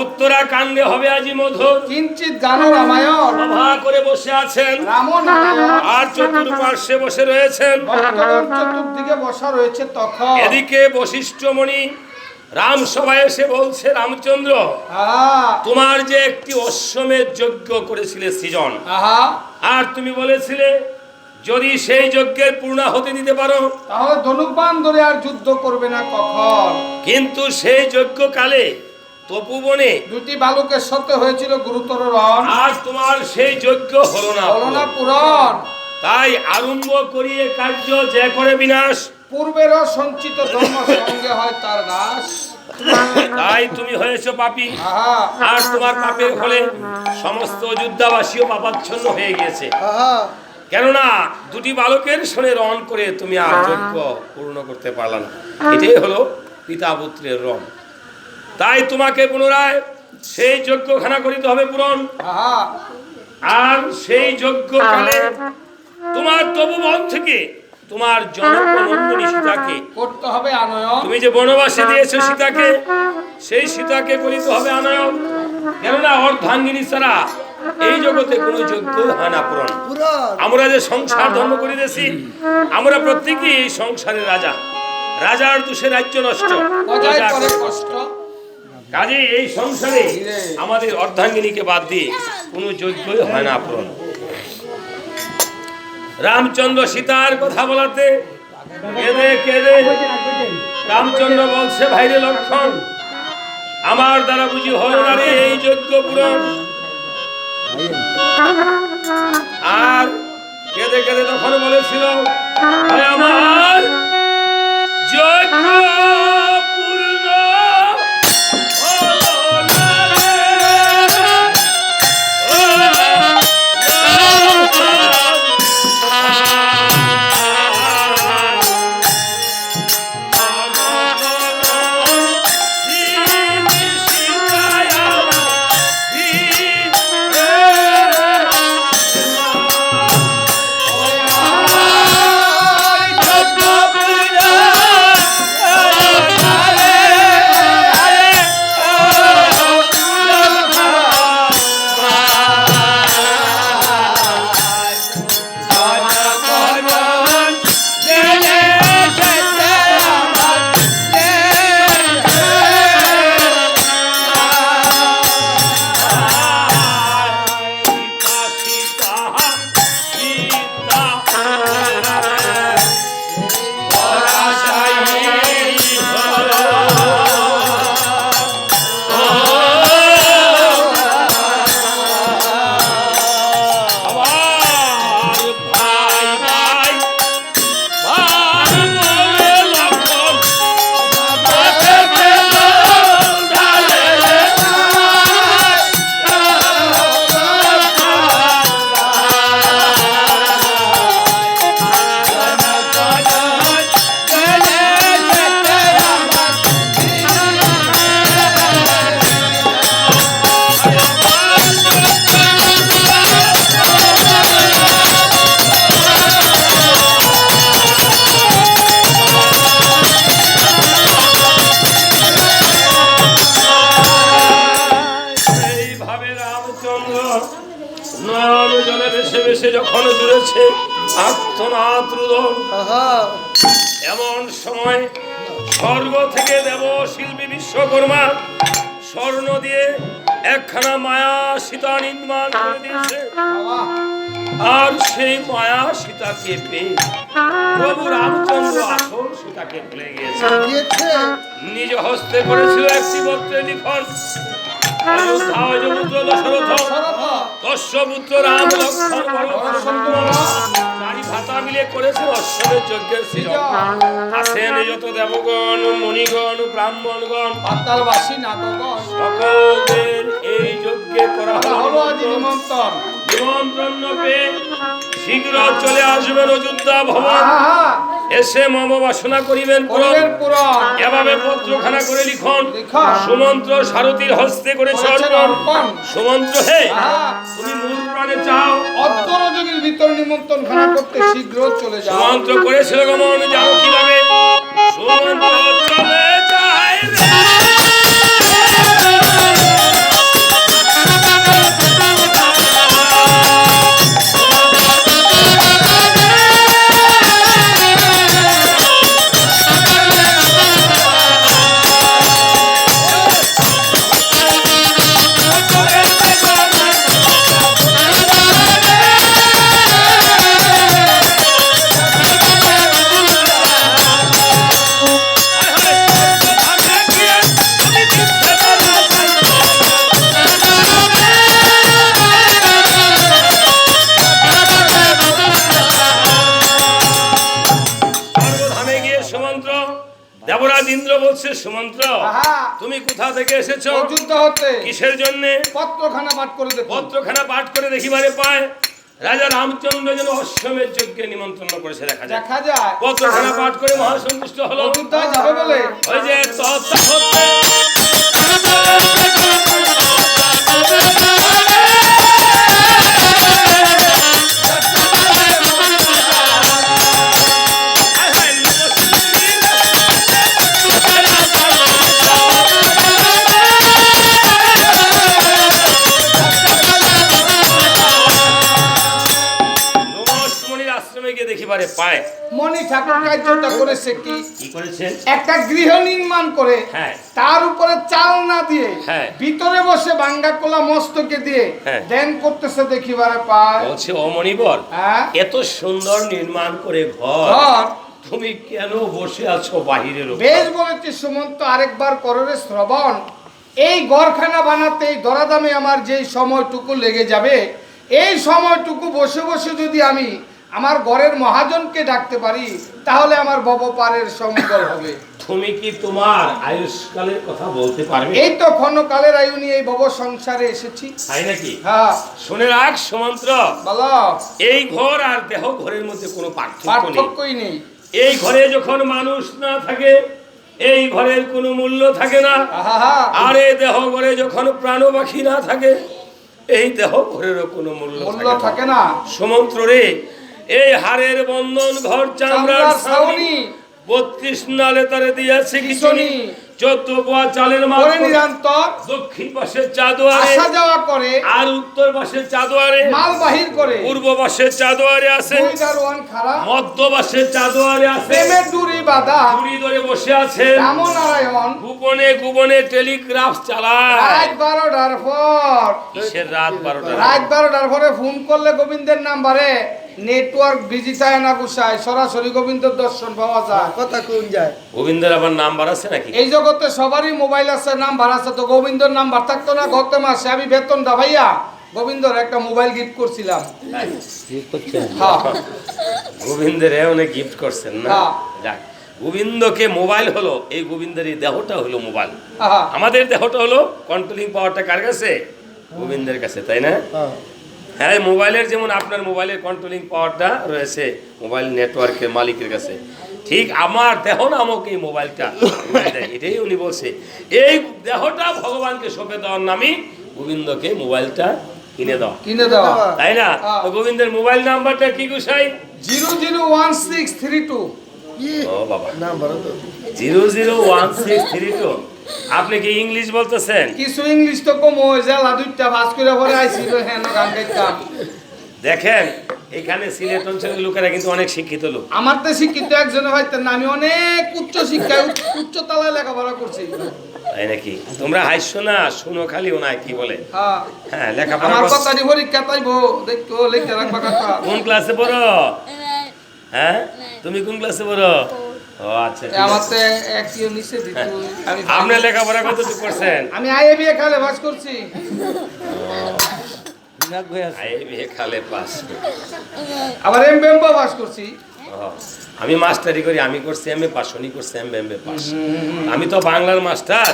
উত্তরাখণ্ডে হবে আজি মধুর কিঞ্চিত গান রামায়ণ সভা করে বসে আছেন আর চতুর্পার্শ্বে বসে রয়েছেন, চতুর্দিকে বসা রয়েছে। তখন এদিকে বশিষ্ঠ মুনি রাম সভায় এসে বলছে, রামচন্দ্র তোমার যে একটি অশ্বমেধ যজ্ঞ করেছিলে সৃজন, আর তুমি বলেছিলে যদি সেই যজ্ঞের পূর্ণাহুতি দিতে পারো তাহলে ধনুকবাণ ধরে আর যুদ্ধ করবে না কখন। কিন্তু সেই যজ্ঞ কালে তপোবনে দুটি বালকের সাথে হয়েছিল গুরুতর রণ, আজ তোমার সেই যজ্ঞ হলো না পূরণ। তাই আরম্ভ করিয়ে কার্য যে করে বিনাশ, পূর্বেরও সঞ্চিত ধর্ম সঙ্গে হয় তার নাশ। তাই তুমি হয়েছো পাপী, আর তোমার পাপের ফলে সমস্ত অযোধ্যাবাসীও পাপাচ্ছন্ন হয়ে গিয়েছে। কেননা দুটি বালকের শোনে রণ করে তুমি আর যজ্ঞ পূর্ণ করতে পারলা না। এটাই হলো পিতা পুত্রের রণ। তাই তোমাকে পুনরায় সেই যজ্ঞখানা করিতে হবে পূরণ। আর সেই যজ্ঞ কালে তোমার তপোবন থেকে তোমার জনকনন্দিনী সীতাকে করতে হবে আনয়ন। তুমি যে বনবাসে দিয়েছো সীতাকে, সেই সীতাকে করিতে হবে আনয়ন। কেননা অর্ধাঙ্গিনী ছাড়া এই জগতে কোনো যজ্ঞ হয় না পূরণ। আমরা যে সংসার ধর্ম করিতেছি, আমরা প্রত্যেকেই এই সংসারের রাজা। রাজার দোষে রাজ্য নষ্ট, কাজে এই সংসারে আমাদের অর্ধাঙ্গিনীকে বাদ দিয়ে কোনো যজ্ঞই হয় না পূরণ। রামচন্দ্র সীতার কথা বলাতে কেঁদে কেঁদে রামচন্দ্র বলছে, ভাইরে লক্ষণ, আমার দ্বারা বুঝি হলো না রে এই যজ্ঞ পূরণ। আর কেঁদে কেঁদে তখন বলেছিল, আমার যজ্ঞ পূর্ণ চলছে আর্তনাদ রুদন। এমন সময় স্বর্গ থেকে দেব শিল্পী বিশ্বকর্মা স্বর্ণ দিয়ে একখানা মায়া সীতা নির্মাণ করে দিয়েছে। আর সেই মায়া সীতাকে পেয়ে প্রভু রামচন্দ্র আসল সীতাকে ভুলে গিয়েছে। নিজ হস্তে করেছিল একটি পত্রে লিখন, অযোধ্যায় পুত্র দশরথ, তস্য পুত্র রাম লক্ষ্মণ চারি ভাতা মিলে করেছে অশ্বমের যজ্ঞের সৃজন। আসেন যত দেবগণ, মণিগণ, ব্রাহ্মণগণ, পাতালবাসী নাগগণ, সকলের এই যজ্ঞে করা হলো আজ নিমন্ত্রণ। নিমন্ত্রণ পেয়ে শীঘ্র চলে আসবেন অযোধ্যা ভবন, এসে মম বাসনা করিবেন পূরণ। এভাবে পত্রখানা করে লিখন, সুমন্ত্র সারথীর হস্তে করেছে অর্পণ। সুমন্ত্র হে, তুমি মূল প্রাণে চাও অন্তরযোগীর ভিতর নিমন্ত্রণ খানা করতে শীঘ্র চলে যাও। সুমন্ত্র করেছিল গমন, যাও কিভাবে? সুমন্ত্র চলে যায় রে। দেবরাজ ইন্দ্র বলছে, সুমন্ত্র তুমি কোথা থেকে এসেছো? অযোধ্যা হতে। কিসের জন্য? পত্রখানা পাঠ করে দেখো। পত্রখানা পাঠ করে দেখিবারে পায় রাজা রামচন্দ্র যেন অশ্বমের যজ্ঞে নিমন্ত্রণ করেছে দেখা যায়। পত্রখানা পাঠ করে মহাসন্তুষ্ট হলো। অযোধ্যায় যাবে বলে ওই যে তথা হতে পায়। মণি ঠাকুর কার্যটা করেছে কি? কি করেছে? একটা গৃহ নির্মাণ করে তার উপরে চাল না দিয়ে ভিতরে বসে ভাঙ্গা কোলা মস্তকে দিয়ে ধ্যান করতেছে দেখিবারে পায়। বলছে ও মণিবর, এত সুন্দর নির্মাণ করে ঘর তুমি কেন বসে আছো বাহিরের উপর? বেশ বলেছে সুমন্ত, আরেকবার কররে শ্রবণ। এই ঘরখানা বানাতে এই দরাদামে আমার যেই সময়টুকু লেগে যাবে, এই সময়টুকু বসে বসে যদি আমি আমার ঘরের মহাজনকে ডাকতে পারি তাহলে আমার ভবপারের সম্বল হবে। তুমি কি তোমার আয়ুষ্কালের কথা বলতে পারবে? এই তো ক্ষণকালের আয়ু নিয়ে এই ভব সংসারে এসেছি। তাই নাকি? হ্যাঁ। শুনে রাখ সুমন্ত্র, বলো। এই ঘর আর দেহ ঘরের মধ্যে কোনো পার্থক্যই নেই। এই ঘরে যখন মানুষ না থাকে এই ঘরের কোনো মূল্য থাকে না। আর এই দেহ ঘরে যখন প্রাণ পাখি না থাকে এই দেহ ঘরেরও কোনো মূল্য থাকে না। সুমন্ত্র রে, এই হাড়ের বন্ধন ঘর চামড়ার ছাউনি 32 নালে তারে দিয়েছে কিচুনি, 14 পোয়া চালের মাল নিরন্তর দক্ষিণ পাশে চাদোয়ারে আসা যাওয়া করে, আর উত্তর পাশে চাদোয়ারে মাল বাহির করে, পূর্ব পাশে চাদোয়ারে আছে, মধ্য পাশে চাদোয়ারে আছে, প্রেমের দড়ি বাঁধা দড়ি ধরে বসে আছে রামনারায়ণ, গোপনে গোপনে টেলিগ্রাফ চালায়। রাত 12টার পর, কিসের রাত 12টা? রাত 12টার পরে ফোন করলে গোবিন্দের নাম্বারে নেটওয়ার্ক বিজি চায় না গুছায়, সরাসরি গোবিন্দের দর্শন পাওয়া যায়। কথা কোন যায়? গোবিন্দের আবার নাম্বার আছে নাকি? এই জগতে সবারই মোবাইল আছে, নাম্বার আছে, তো গোবিন্দর নাম্বার থাকতো না? গত মাসে আমি বেতন দাবাইয়া গোবিন্দর একটা মোবাইল গিফট করছিলাম। গোবিন্দের অনেক গিফট করছেন না? যাক, গোবিন্দকে মোবাইল হলো, এই গোবিন্দের এই দেহটা হলো মোবাইল। আমাদের দেহটা হলো কন্ট্রোলিং পাওয়ারটা কার কাছে? গোবিন্দের কাছে, তাই না? হ্যাঁ, মোবাইলের যেমন আপনার মোবাইলের কন্ট্রোলিং পাওয়ারটা রয়েছে মোবাইল নেটওয়ার্কের মালিকের কাছে, ঠিক আমার দেহ নামক এই মোবাইলটা এটাই উনি বলছে এই দেহটা ভগবানকে সঁপে দেওয়ার নামে গোবিন্দকে মোবাইলটা কিনে দেওয়া, তাই না? গোবিন্দের মোবাইল নাম্বারটা কি গুসাই? 001632। ও বাবা, 001632। আপনি কি ইংলিশ বলতেছেন? কিছু ইংলিশ তো কম হয়ে যায়, দুইটা ভাস করে পরে আইছিল। হ্যাঁ, গান গাইতাম। দেখেন এখানে সিলেট অঞ্চলের লোকেরা কিন্তু অনেক শিক্ষিত লোক। আমার তো শিক্ষিত একজনে হয়তেন না, আমি অনেক উচ্চ শিক্ষায় উচ্চ তলায় লেখাপড়া করছি। তাই নাকি? তোমরা হাসছো না, শুনো খালি ওনায় কি বলে। হ্যাঁ হ্যাঁ, লেখাপড়া আমার করছো। কথাটি পরীক্ষা তাইবো দেখো, লিখতে রাখবা কথা। কোন ক্লাসে পড়ো? হ্যাঁ, তুমি কোন ক্লাসে পড়ো? ও আচ্ছা, ঠিক আমার আছে। তো একটিও নিচে দিত। আমি আপনি লেখাপড়া কতটুকু করছেন? আমি আইএবিএ খালে পাস করছি। আইএবিএ খালে পাস। আবার এমবিএ পাস করছি। আমি মাস্টারি করি, আমি করছি এমএ পাস, উনি করছে এমএ পাস। আমি তো বাংলার মাস্টার,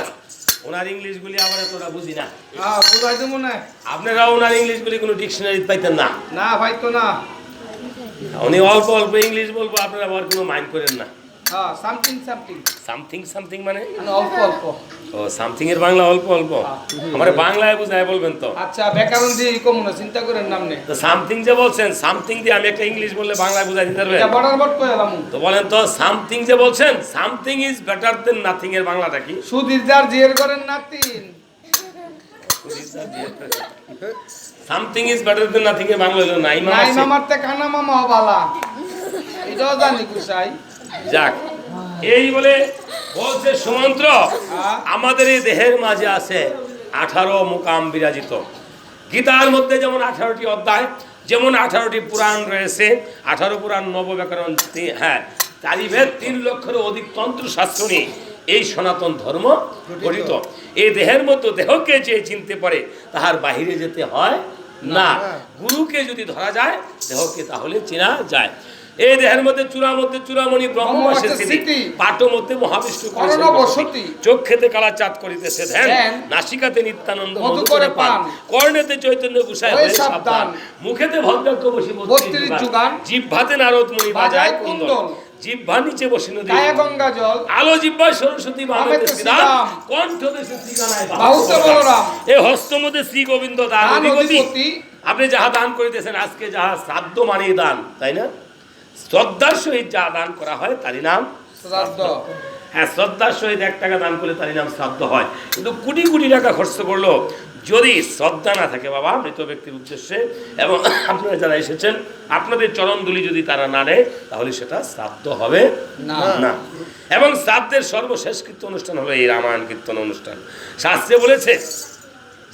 ওনার ইংলিশ গুলি আবার তোরা বুঝি না। হ্যাঁ বুঝাই দেবো না। আপনারা ওনার ইংলিশ গুলি কোনো ডিকশনারি পাইতেন না। না ভাই তো না। উনি অল্প অল্প ইংলিশ বলবো, আপনারা আবার কোনো মাইন্ড করেন না। হ্যাঁ সামথিং সামথিং সামথিং সামথিং মানে অল্প অল্প। ও, সামথিং এর বাংলা অল্প অল্প। আমার বাংলায় বুঝায় বলবেন তো। আচ্ছা ব্যাকরণ দিয়ে কম না, চিন্তা করেন নাম নেই। তো সামথিং যে বলছেন, সামথিং দিয়ে আমি একটা ইংলিশ বললে বাংলায় বুঝাই দিতে পারবেন? এটা বর্ডার বট কই এলাম। তো বলেন তো, সামথিং যে বলছেন, something is better than nothing এর বাংলাটা কি? সুদীরদার জিয়ার করেন নাতিন। Something is better than nothing এর বাংলা হলো নাই নাই মামা। মামার তে কানা মামা বালা। এটাও জানি কুসাই। যাক, এই বলে বলছে সুমন্ত্র, আমাদের এই দেহের মাঝে আছে 18 মুকাম বিরাজিত। গীতার মধ্যে যেমন 18টি অধ্যায়, যেমন 18টি পুরাণ রয়েছে, 18 পুরাণ নবব্যাকরণ, হ্যাঁ, চারিবেদ, 3 লক্ষেরও অধিক তন্ত্র শাস্ত্র নিয়ে এই সনাতন ধর্ম গঠিত। এই দেহের মধ্যে দেহকে যে চিনতে পারে তাহার বাহিরে যেতে হয় না। গুরুকে যদি ধরা যায় দেহকে তাহলে চেনা যায়। এই দেহের মধ্যে চূড়ামণি ব্রহ্মবাসের স্থিতি, পাঠ মধ্যে মহাবিষ্ণু করণবসতি, চক্ষেতে কালা চাঁদ করিতেছে ধ্যান, নাসিকাতে নিত্যানন্দ মধু করে পান, কর্ণেতে চৈতন্য গোসাই হয়ে সাবধান, মুখেতে ভদ্রাক্ষ বসি 32 যুগান, জিহ্বাতে নারদ মুনি বাজায় কুণ্ডল, জিহ্বা নিচে বসি নদী গঙ্গা জল, আলো জিহ্বায় সরস্বতী, বামেতে শ্রীরাম, কণ্ঠ দেশে শ্রীগানায় বাহুতে বলরাম, এই হস্ত মধ্যে শ্রী গোবিন্দ দান অধিপতি। আপনি যাহা দান করিতেছেন, আজকে যাহা শ্রাদ্ধ মানে দান, তাই না? শ্রদ্ধার সহিত যা দান করা হয় তারই নাম শ্রাদ্ধ। হ্যাঁ, শ্রদ্ধার সহিত 1 টাকা দান করলে তারই নাম শ্রাদ্ধ হয়। কিন্তু কোটি কোটি টাকা খরচ করলো, যদি শ্রদ্ধা না থাকে বাবা মৃত ব্যক্তির উদ্দেশ্যে, এবং আপনারা যারা এসেছেন আপনাদের চরণ ধুলি যদি তারা না নেয়, তাহলে সেটা শ্রাদ্ধ হবে না। এবং শ্রাদ্ধের সর্বশেষ কীর্তন অনুষ্ঠান হলো এই রামায়ণ কীর্তন অনুষ্ঠান। শাস্ত্রে বলেছে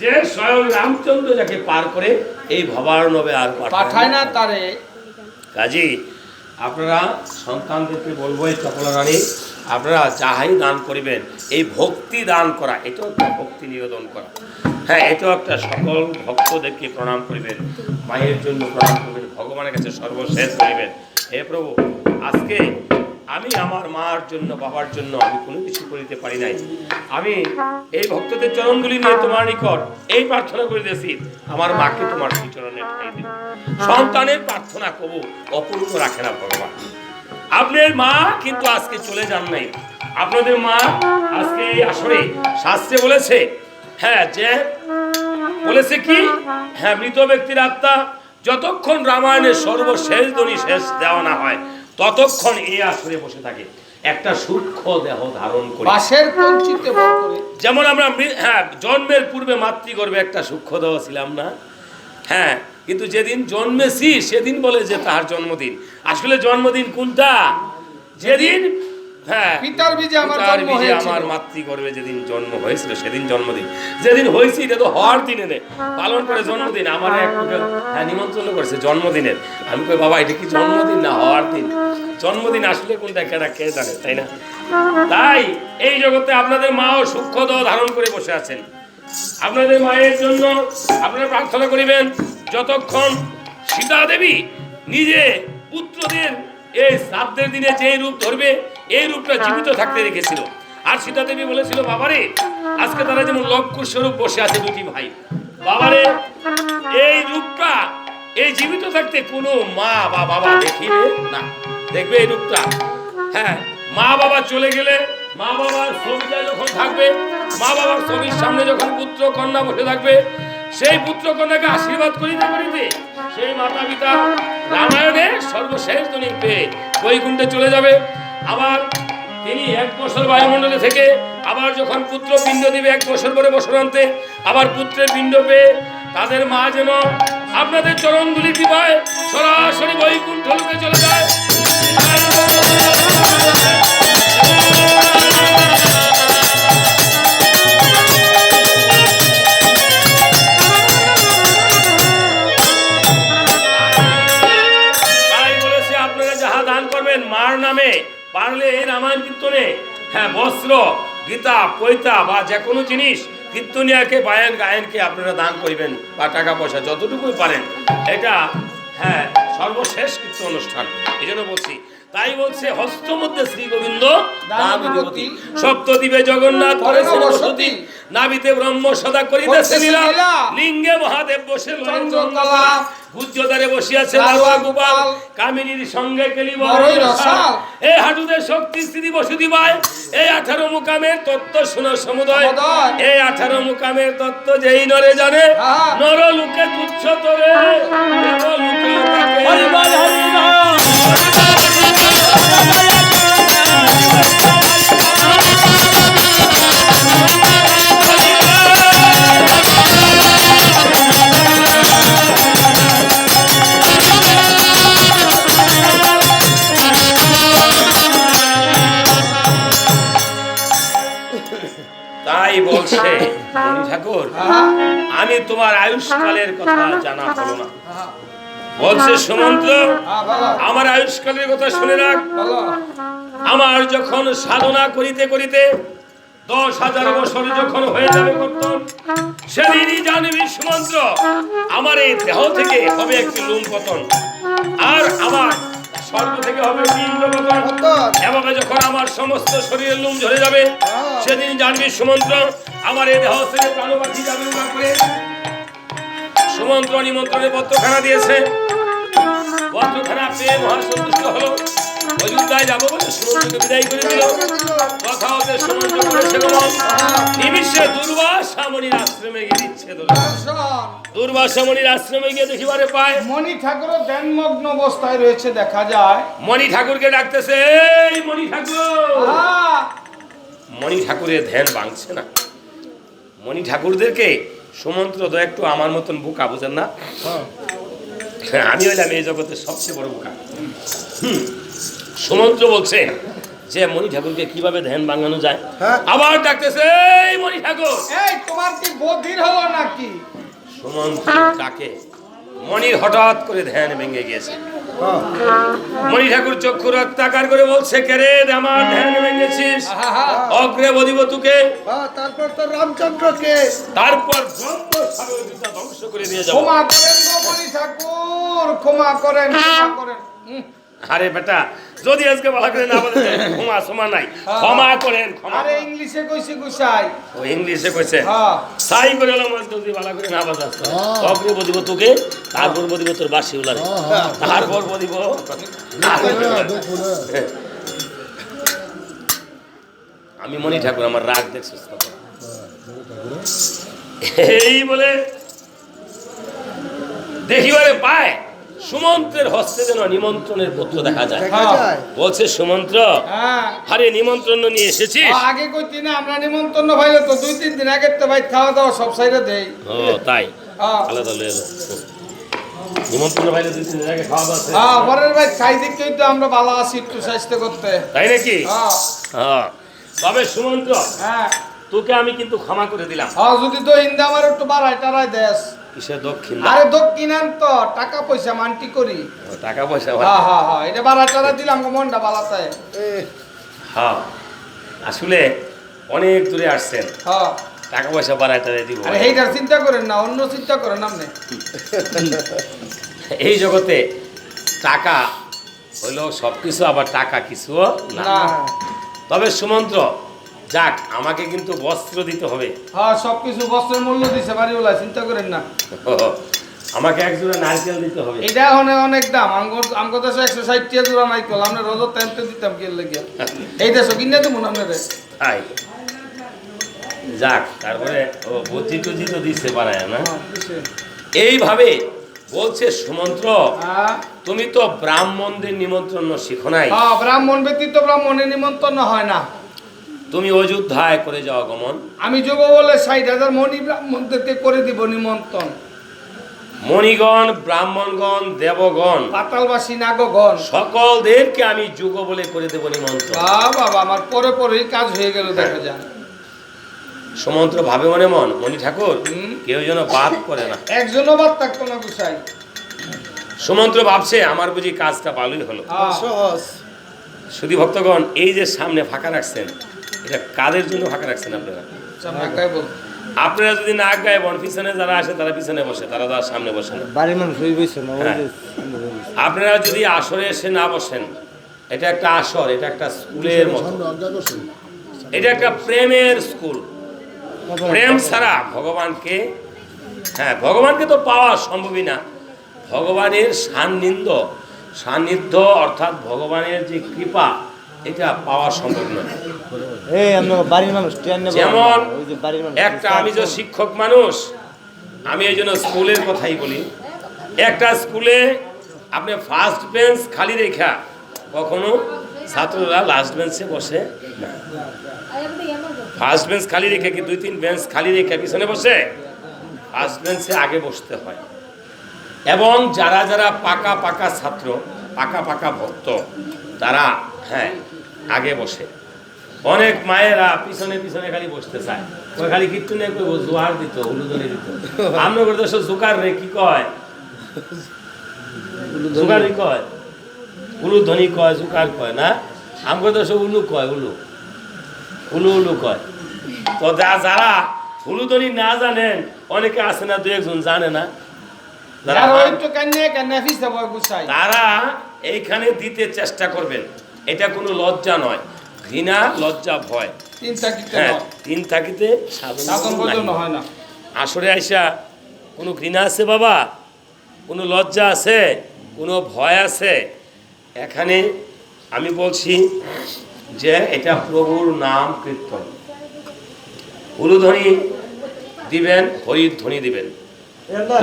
যে স্বয়ং রামচন্দ্র যাকে পার করে এই ভবার্ণবে আর পাঠায় না তারে। কাজী আপনারা সন্তানদেরকে বলবো, এই চপলা রানী, আপনারা যাহাই দান করিবেন, এই ভক্তি দান করা, এটাও একটা ভক্তি নিবেদন করা। হ্যাঁ, এটাও একটা, সকল ভক্তদেরকে প্রণাম করিবেন, মায়ের জন্য প্রণাম করবেন, ভগবানের কাছে সর্বশেষ করিবেন, হে প্রভু আজকে আমি আমার মার জন্য, বাবার জন্য আমি কোনো কিছু করিতে পারি নাই, আমি এই ভক্তদের চরণগুলি নিয়ে তোমার নিকট এই প্রার্থনা করিতেছি, আমার মাকে তোমার শ্রীচরণে ঠাঁই দিন। সন্তানের প্রার্থনা কবু অপূর্ণ রাখে না ভগবান। আপনার মা কিন্তু আজকে চলে যান নাই, আপনাদের মা আজকে এই আসরে শাস্ত্রে বলেছে, হ্যাঁ, যে বলেছে কি, হ্যাঁ, মৃত ব্যক্তির আত্মা যতক্ষণ রামায়ণের সর্বশেষ ধ্বনি শেষ দেওয়া না হয় ততক্ষণ এই আসরে বসে থাকে, একটা সূক্ষ্ম দেহ ধারণ করে। যেমন আমরা জন্মের পূর্বে মাতৃগর্ভে একটা সূক্ষ্ম দেহ ছিলাম না, হ্যাঁ, কিন্তু যেদিন জন্মেছি সেদিন বলে যে তার জন্মদিন। আসলে জন্মদিন কোনটা? যেদিন পিতার বীজে আমার মাতৃগর্ভে যেদিন জন্ম হয়েছিল সেদিন জন্মদিন। যেদিন হয়েছে এটা তো হওয়ার দিনে নেই, পালন করে জন্মদিন। আমার এক নিমন্ত্রণ করেছে জন্মদিনের, আমি কই বাবা এটা কি জন্মদিন না হওয়ার দিন? জন্মদিন আসলে কোনটা কেনা কে জানে, তাই না? তাই এই জগতে আপনাদের মাও সূক্ষ্ম দেহ ধারণ করে বসে আছেন। আপনাদের মায়ের জন্য আপনারা প্রার্থনা করিবেন, যতক্ষণ সীতা দেবী নিজে পুত্রদের এই শ্রাদ্ধের দিনে যে রূপ ধরবে এই রূপটা জীবিত থাকতে রেখেছিল। আর সীতা দেবী বলেছিল, বাবারে আজকে তারা যেমন লক্ষ্য স্বরূপ বসে আছে 2টি ভাই, বাবারে এই রূপটা এই জীবিত থাকতে কোনো মা বা বাবা দেখিবে না, দেখবে এই রূপটা। হ্যাঁ, মা বাবা চলে গেলে মা বাবার ছবিটা যখন থাকবে, মা বাবার ছবির সামনে যখন পুত্র কন্যা বসে থাকবে, সেই পুত্র কন্যাকে আশীর্বাদ করিতে করিতে সেই মাতা পিতা রামায়ণে সর্বশেষ ধ্বনি পেয়ে বৈকুণ্ঠে চলে যাবে। আবার তিনি 1 বছর বায়ুমণ্ডলে থেকে আবার যখন পুত্র পিণ্ড দিবে 1 বছর পরে বছরান্তে, আবার পুত্রের পিণ্ড পেয়ে তাদের মা যেন আপনাদের চরণ ধুলি কৃপায় সরাসরি বৈকুণ্ঠ লোকে চলে যায়। তাই বলেছে আপনারা যাহা দান করবেন মার নামে, পারলে এই রামায়ণ কীর্তনে হ্যাঁ বস্ত্র, গীতা, পৈতা বা যে কোনো জিনিস কীর্তনিয়াকে বায়ান গায়নকে আপনারা দান করবেন বা টাকা পয়সা যতটুকুই পারেন। এটা হ্যাঁ সর্বশেষ কীর্তন অনুষ্ঠান, এই জন্য বলছি। তাই বলছে হস্ত মধ্যে শ্রী গোবিন্দ দানবতী, সপ্তদ্বীপে জগন্নাথ করেছেন বসতি, নাভিতে ব্রহ্ম সদা করিতেছে লীলা, লিঙ্গে মহাদেব বসে চন্দ্রকলা, পূজ্যদারে বসিয়াছে লালুয়া গোপাল, কামিনীর সঙ্গে কেলি বড়ই রসাল, এই হাঁটুতে শক্তি স্থিতি বসুদিবায়, এই 18 মুকামের তত্ত্ব শোনো সমুদয়, এই 18 মুকামের তত্ত্ব যেই নরে জানে, নর লোকে তুচ্ছ তরে, দেব লোকে তাকে হরিবল হরিবল। তাই বলছে মণি ঠাকুর, আমি তোমার আয়ুষ্কালের কথা জানা হলো না। বলছে সুমন্ত্র, আমার আয়ুষ্কালের কথা শুনে রাখ। আমার যখন সাধনা করিতে করিতে 10,000 বছর যখন হয়ে যাবে কর্তন, সেদিনই জানবি সুমন্ত্র আমার এই দেহ থেকে হবে একটি লোম পতন, আর আমার স্বর্গ থেকে হবে ইন্দ্র পতন। এভাবে যখন আমার সমস্ত শরীরের লোম ঝরে যাবে, সেদিন জানবি সুমন্ত্র আমার এই দেহ থেকে প্রাণবাসী যাবে না করে। সুমন্ত্র নিমন্ত্রণের পত্রখানা দিয়েছে, পত্রখানা পেয়ে মহাসন্তুষ্ট হলো। অযোধ্যায় যাবো বলে সুমন্ত্রকে বিদায় করে দিল। কথা হতে সুমন্ত্র করেছে নিমিষে দুর্বাসা মণির আশ্রমে গিয়ে দিচ্ছে। দুর্বাসা মণির আশ্রমে গিয়ে দেখিবারে পায় মণি ঠাকুর ধ্যানমগ্ন অবস্থায় রয়েছে দেখা যায়। মণি ঠাকুরকে ডাকতেছে, এই মণি ঠাকুর। মণি ঠাকুরের ধ্যান ভাঙছে না। মণি ঠাকুরদেরকে সুমন্ত্র তো একটু আমার মতন বোকা, বুঝেন না? আমি হইলাম এই জগতের সবচেয়ে বড় বোকা। সুমন্ত্র বলছে যে মণি ঠাকুরকে কিভাবে ধ্যান ভাঙানো যায়। আবার ডাকতেছে, এই মণি ঠাকুর। এই তোমার কি বধির হলো নাকি? সুমন্ত্র ডাকে, মণির হঠাৎ করে ধ্যান ভেঙে গিয়েছে। মণি ঠাকুর চক্ষু রক্তাকার করে বলছে, কে রে আমার ধ্যান ভেঙেছিস? অগ্রে বধিবতুকে, তারপর তো রামচন্দ্রকে, তারপর ধ্বংস করে দিয়ে যাবো। ক্ষমা করেন গো মণি ঠাকুর, ক্ষমা করেন, ক্ষমা করেন। আরে বেটা, যদি আজকে ভালো করে না বলে ক্ষমা সমা নাই, ক্ষমা করেন। আরে ইংলিশে কইছি গুসাই। ও ইংলিশে কইছে, হ্যাঁ সাই করে হলো মাছ যদি ভালো করে না বাজাস। অগ্রে বধিব তোকে, তারপর বধিব তোর বাসি উলারে, তারপর বধিব। আমি মণি ঠাকুর আমার রাগ দেখছিস তো। এই বলে দেখিবারে পায় সুমন্ত্রের হস্তে যেন নিমন্ত্রণের পত্র দেখা যায়। বলছে সুমন্ত্র, আরে নিমন্ত্রণ নিয়ে এসেছিস? আগে কইতি না আমরা নিমন্ত্রণ পাইলে তো 2-3 দিন আগে তো ভাই খাওয়া দাওয়া সব সাইডে দেই। ও তাই, আলাদা লয়ে এলো নিমন্ত্রণ পাইলে 2-3 দিন আগে খাওয়া দাওয়া। হ্যাঁ পরের ভাই খাই দেখেই তো আমরা ভালো আছি একটু স্বাস্থ্য করতে, তাই নাকি? হ্যাঁ তবে সুমন্ত্র, হ্যাঁ তোকে আমি কিন্তু ক্ষমা করে দিলাম। হ্যাঁ যদি তো ইন্দা আমার একটু বাড়াই টাড়াই দেশ। কিসের দক্ষিণ? আরে দক্ষিণান তো টাকা পয়সা মানটি করি। টাকা পয়সা? হ্যাঁ হ্যাঁ হ্যাঁ এটা বাড়াই টাড়াই দিলাম মনটা বালাতে। হ্যাঁ আসলে অনেক দূরে আসছেন, হ্যাঁ টাকা পয়সা বাড়ায় টাড়াই দিব। আরে এইটার চিন্তা করেন না, অন্য চিন্তা করেন আপনি। এই জগতে টাকা হইলো সবকিছু, আবার টাকা কিছুও না। তবে সুমন্ত্র যাক, আমাকে কিন্তু বস্ত্র দিতে হবে। হ্যাঁ সবকিছু বস্ত্রের মূল্য দিছে বাড়িওয়ালা, চিন্তা করেন না। আমাকে এক জোড়া নারকেল দিতে হবে। এটা অনেক দাম, আমগো দেশে 160 টাকা জোড়া নারকেল, আমরা রোজ তেমতে দিতাম কি লাগিয়া। এই দেশে কিনে দেবো না আপনাদের। তাই যাক, তারপরে ও বুদ্ধি টুদ্ধি তো দিচ্ছে বাড়ায় না। এইভাবে বলছে সুমন্ত্র, তুমি তো ব্রাহ্মণদের নিমন্ত্রণ শিখো নাই। হ্যাঁ ব্রাহ্মণ ব্যতীত ব্রাহ্মণের নিমন্ত্রণ হয় না। তুমি অযোধ্যায় করে যাও গমন। আমি যোগ বলে 60,000 মণি ব্রাহ্মণদেরকে করে দিব নিমন্ত্রণ। মণিগণ, ব্রাহ্মণগণ, দেবগণ, পাতালবাসী নাগগণ, সকলদেরকে আমি যুগ বলে করে দেব নিমন্ত্রণ। বাবা আমার পরে পরেই কাজ হয়ে গেল দেখা যায়। সমন্ত্র ভাবে মনে মন মণি ঠাকুর কেউ যেন বাদ করে না, একজনও বাদ থাকতো না গুসাই। সমন্ত্র ভাবছে আমার বুঝি কাজটা ভালোই হলো। সহজ। শুধু ভক্তগণ, এই যে সামনে ফাঁকা রাখছেন, এটা কাদের জন্য ফাঁকা রাখছেন আপনারা? আপনারা যদি না গায়ে বন, পিছনে যারা আসে তারা পিছনে বসে, তারা তার সামনে বসে না। বাড়ির মানুষ ওই বসে না, ওই হ্যাঁ। যে আপনারা যদি আসরে এসে না বসেন, এটা একটা আসর, এটা একটা স্কুলের মতো, এটা একটা প্রেমের স্কুল। প্রেম ছাড়া ভগবানকে, হ্যাঁ ভগবানকে তো পাওয়া সম্ভবই না। ভগবানের সান্নিধ্য অর্থাৎ ভগবানের যে কৃপা, এটা পাওয়া সম্ভব নয়। এই আমরা বাড়ির মানুষ ট্রেন নেব, যেমন ওই যে বাড়ির মানুষ একটা, আমি যে শিক্ষক মানুষ, আমি এই জন্য স্কুলের কথাই বলি। একটা স্কুলে আপনি ফার্স্ট বেঞ্চ খালি রেখা কখনো ছাত্ররা লাস্ট বেঞ্চে বসে না। ফার্স্ট বেঞ্চ খালি রেখে কি 2-3 বেঞ্চ খালি রেখে পিছনে বসে, ফার্স্ট বেঞ্চে আগে বসতে হয়। এবং যারা যারা পাকা পাকা ছাত্র, পাকা পাকা ভক্ত, তারা হ্যাঁ আগে বসে। অনেক মায়েরা পিছনে পিছনে খালি বসতে চায়, ওই খালি কিচ্ছু নেই, জোয়ার দিত, উলুদনি দিত। আমরা করে দেশ জোকার রে কি কয়, জোকারই কয়, উলুধ্বনি কয়, জোকার কয় না। আমরা দেশ উলু কয়, উলু উলু উলু কয়। তো যারা উলুধ্বনি না জানেন, অনেকে আছে না, 2-1 জন জানে না, তারা এইখানে দিতে চেষ্টা করবেন। এটা কোনো লজ্জা নয়, ঘৃণা, লজ্জা, ভয়, হ্যাঁ 3 থাকিতে সাধন হয় না। আসরে আইসা কোনো ঘৃণা আছে বাবা, কোনো লজ্জা আছে, কোনো ভয় আছে? এখানে আমি বলছি যে এটা প্রভুর নাম কীর্তন। উলুধ্বনি দিবেন, হরির ধ্বনি দিবেন।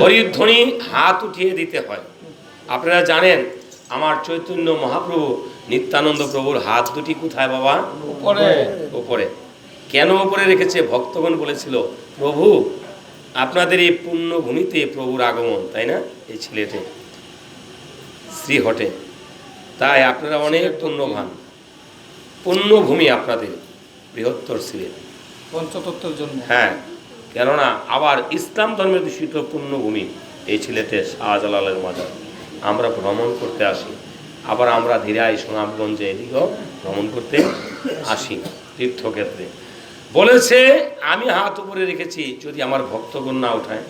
হরির ধ্বনি হাত উঠিয়ে দিতে হয়। আপনারা জানেন আমার চৈতন্য মহাপ্রভু নিত্যানন্দ প্রভুর হাত দুটি কোথায় বাবা? উপরে। কেন উপরে রেখেছে? ভক্তগণ বলেছিল, প্রভু আপনাদের এই পুণ্যভূমিতে প্রভুর আগমন, তাই না? এই ছেলেটে শ্রীহটে, তাই আপনারা অনেক পুণ্যবান, পুণ্যভূমি আপনাদের বৃহত্তর সিলেট, পঞ্চতত্ত্বের জন্য। হ্যাঁ, কেননা আবার ইসলাম ধর্মের দূষিত পুণ্যভূমি এই ছিলেটে শাহজালালের মাজার। আমরা ভ্রমণ করতে আসি, আবার আমরা ধীরাই সুনামগঞ্জে এদিকেও ভ্রমণ করতে আসি তীর্থক্ষেত্রে। বলেছে আমি হাত উপরে রেখেছি, যদি আমার ভক্তগণ না উঠায়।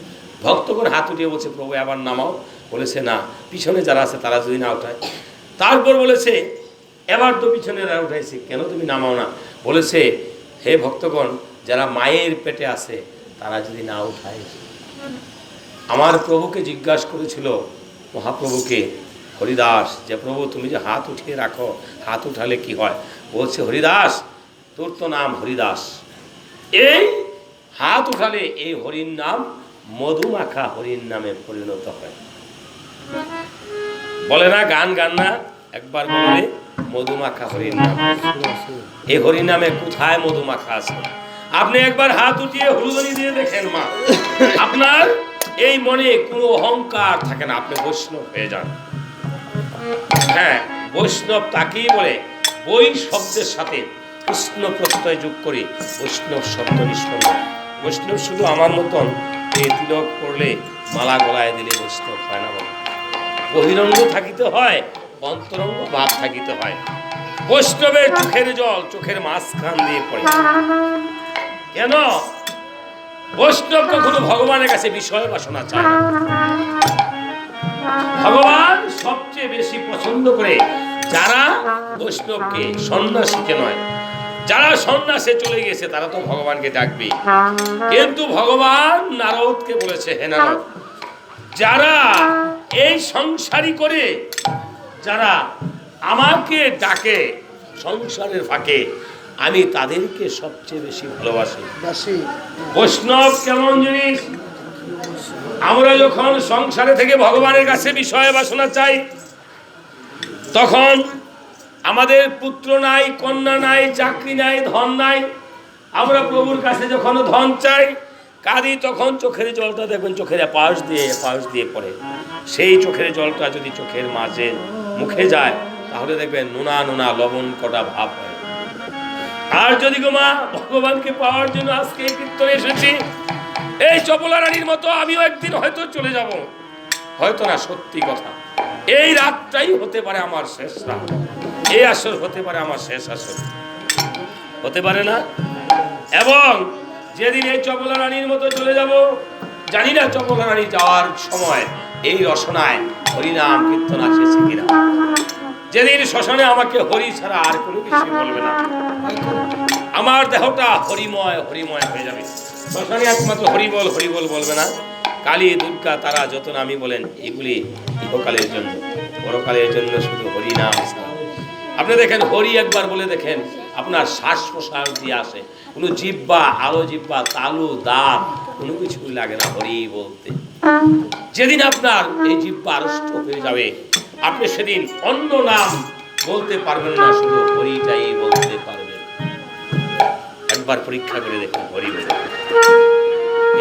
ভক্তগণ হাত উঠিয়ে বলছে, প্রভু আবার নামাও। বলেছে না, পিছনে যারা আছে তারা যদি না উঠায়। তারপর বলেছে এবার তো পিছনেরা উঠাইছে, কেন তুমি নামাও না? বলেছে হে ভক্তগণ, যারা মায়ের পেটে আছে তারা যদি না উঠায়। আমার প্রভুকে জিজ্ঞাসা করেছিল মহাপ্রভুকে হরিদাস, যে প্রভু তুমি যে হাত উঠিয়ে রাখো, হাত উঠালে কি হয়? বলছে হরিদাস, তোর তো নাম হরিদাস, এই হাত উঠালে এই হরির নাম মধুমাখা হরির নামে পরিণত হয়। বলে না, গান গান না, একবার বলে মধুমাখা হরির নাম। এই হরির নামে কোথায় মধুমাখা আছে? আপনি একবার হাত উঠিয়ে হুলুদনি দিয়ে দেখেন মা, আপনার এই মনে কোনো অহংকার থাকে না, আপনি বৈষ্ণব হয়ে যান। হ্যাঁ, বৈষ্ণব তাকেই বলে বই শব্দের সাথে কৃষ্ণ প্রত্যয় যোগ করে বৈষ্ণব শব্দ নিষ্পন্ন। বৈষ্ণব শুধু আমার মতন এই তিলক পড়লে, মালা গলায় দিলে বৈষ্ণব হয় না বলে। বহিরঙ্গ থাকিতে হয়, অন্তরঙ্গ ভাব থাকিতে হয়। বৈষ্ণবের চোখের জল চোখের মাঝখান দিয়ে পড়ে। কেন? বৈষ্ণব কখনো ভগবানের কাছে বিষয় বাসনা চায় না। ভগবান সবচেয়ে বেশি পছন্দ করে যারা বৈষ্ণবকে, সন্ন্যাসীকে নয়। যারা সন্ন্যাসে চলে গেছে তারা তো ভগবানকে ডাকবে, কিন্তু ভগবান নারদকে বলেছে, হে নারদ, যারা এই সংসারী করে, যারা আমাকে ডাকে সংসারের ফাঁকে, আমি তাদেরকে সবচেয়ে বেশি ভালোবাসি। বৈষ্ণব কেমন জিনিস? আমরা যখন সংসারে থেকে ভগবানের কাছে বিষয় বাসনা চাই, তখন আমাদের পুত্র নাই, কন্যা নাই, চাকরি নাই, ধন নাই। আমরা প্রভুর কাছে যখন ধন চাই, কাঁদি তখন চোখের জলটা দেখবেন চোখের এপাশ দিয়ে পড়ে। সেই চোখের জলটা যদি চোখের মাঝে মুখে যায় তাহলে দেখবেন নোনা নোনা লবণ কটা ভাব হয়। আর যদি গো মা ভগবানকে পাওয়ার জন্য আজকে কীর্তনে এসেছি, এই চপলা রানীর মতো আমিও একদিন হয়তো চলে যাব, হয়তো না, সত্যি কথা, এই রাতটাই হতে পারে আমার শেষ রাত, এই আসর হতে পারে আমার শেষ আসর, হতে পারে না? এবং যেদিন এই চপলা রানীর মতো চলে যাব, জানি না চপলা রানী যাওয়ার সময় এই রসনায় হরিনাম কীর্তন আসেছে কিনা। যেদিন শ্মশানে আমাকে হরি ছাড়া আর কোনো কিছু বলবে না, আমার দেহটা হরিময় হরিময় হয়ে যাবে। শ্মশানে একমাত্র হরিবল হরিবল বলবে না, কালী দুর্গা তারা যত নামই বলেন এগুলি ইহকালের জন্য, পরকালের জন্য শুধু হরিনাম ছাড়া। আপনি দেখেন হরি একবার বলে দেখেন, আপনার শ্বাস প্রশ্বাস দিয়ে আসে, কোনো জিহ্বা আলো জিহ্বা তালু দাঁত কোনো কিছু লাগে না হরি বলতে। যেদিন আপনার এই জিহ্বা আড়ষ্ট হয়ে যাবে, আপনি সেদিন অন্য নাম বলতে পারবেন না, শুধু হরিটাই বলতে পারবেন। একবার পরীক্ষা করে দেখুন হরি বলে।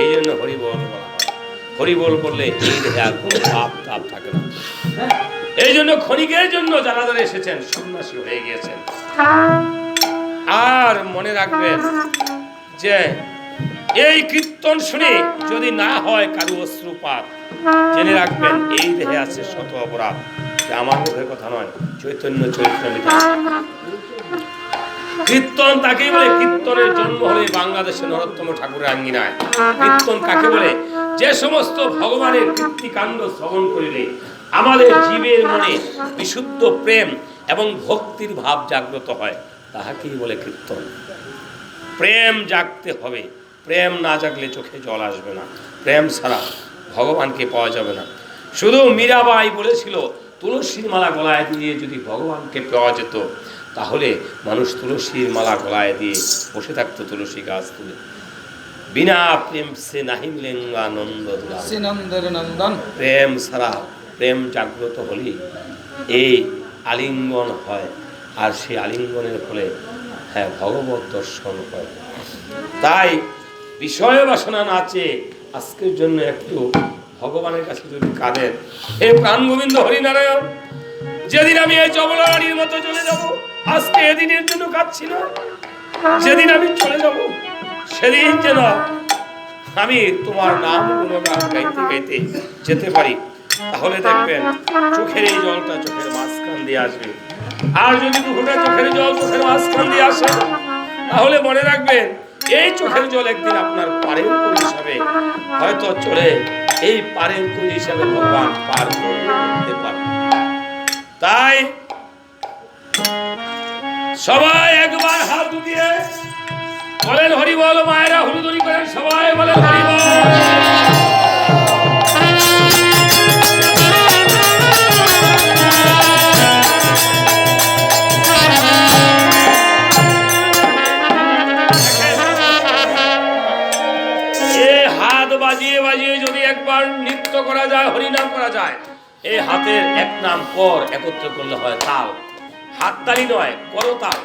এই জন্য হরি বল বলা হয়, হরি বল করলে এই দেহে আর কোনো পাপ তাপ থাকে না। এই জন্য ক্ষণিকের জন্য যারা যারা এসেছেন সন্ন্যাসী হয়ে গিয়েছেন। আর মনে রাখবেন যে এই কীর্তন শুনে যদি না হয় কারো অশ্রুপাত, জেনে রাখবেন এই দেহে আছে শত অপরাধ। আমার মুখের কথা নয়, চৈতন্য চরিতামৃতে কীর্তন তাকেই বলে, কীর্তনের জন্ম হলে বাংলাদেশে নরোত্তম ঠাকুরের আঙ্গিনায়। কীর্তন কাকে বলে? যে সমস্ত ভগবানের কীর্তিকাণ্ড শ্রবণ করিলে আমাদের জীবের মনে বিশুদ্ধ প্রেম এবং ভক্তির ভাব জাগ্রত হয়, তাহাকেই বলে কীর্তন। প্রেম জাগতে হবে, প্রেম না জাগলে চোখে জল আসবে না, প্রেম ছাড়া ভগবানকে পাওয়া যাবে না। শুধু মীরাবাই বলেছিল তুলসীর মালা গলায় দিয়ে যদি ভগবানকে পাওয়া যেত, তাহলে মানুষ তুলসীর মালা গলায় দিয়ে বসে থাকতো তুলসী গাছ তুলে। বিনা প্রেম সে নাহি মিলেঙ্গা নন্দ নন্দন। প্রেম ছাড়া, প্রেম জাগ্রত হলেই এই আলিঙ্গন হয়, আর সেই আলিঙ্গনের ফলে হ্যাঁ ভগবত দর্শন হয়। তাই বিষয় বাসনা নাচে আজকের জন্য একটু ভগবানের কাছে যদি কাঁদেন, হে প্রাণ গোবিন্দ হরিনারায়ণ, যেদিন আমি এই চপলা রানীর মতো চলে যাব, আজকে এদিনের জন্য কাঁদছি না, যেদিন আমি চলে যাব সেদিন যেন আমি তোমার নাম গুণগান গাইতে গাইতে যেতে পারি। তাহলে দেখবেন চোখের এই জলটা চোখের মাঝখান দিয়ে আসবে। আর যদি দুপুরে চোখের জল চোখের মাঝখান দিয়ে আসে, তাহলে মনে রাখবেন এই চোখের জল একদিন আপনার পারের কই হিসাবে হয়তো চলে, এই পারের কই হিসাবে ভগবান পার করতে পারে। তাই সবাই একবার হাত উঠিয়ে বলেন হরি বল। মায়েরা হুলুদুরি করেন, সবাই বলেন হরি বল। বাজিয়ে বাজিয়ে যদি একবার নৃত্য করা যায়, হরিনাম করা যায়, এই হাতের এক নাম কর একত্র করলে হয় তাল। হাততালি নয়, করতাল,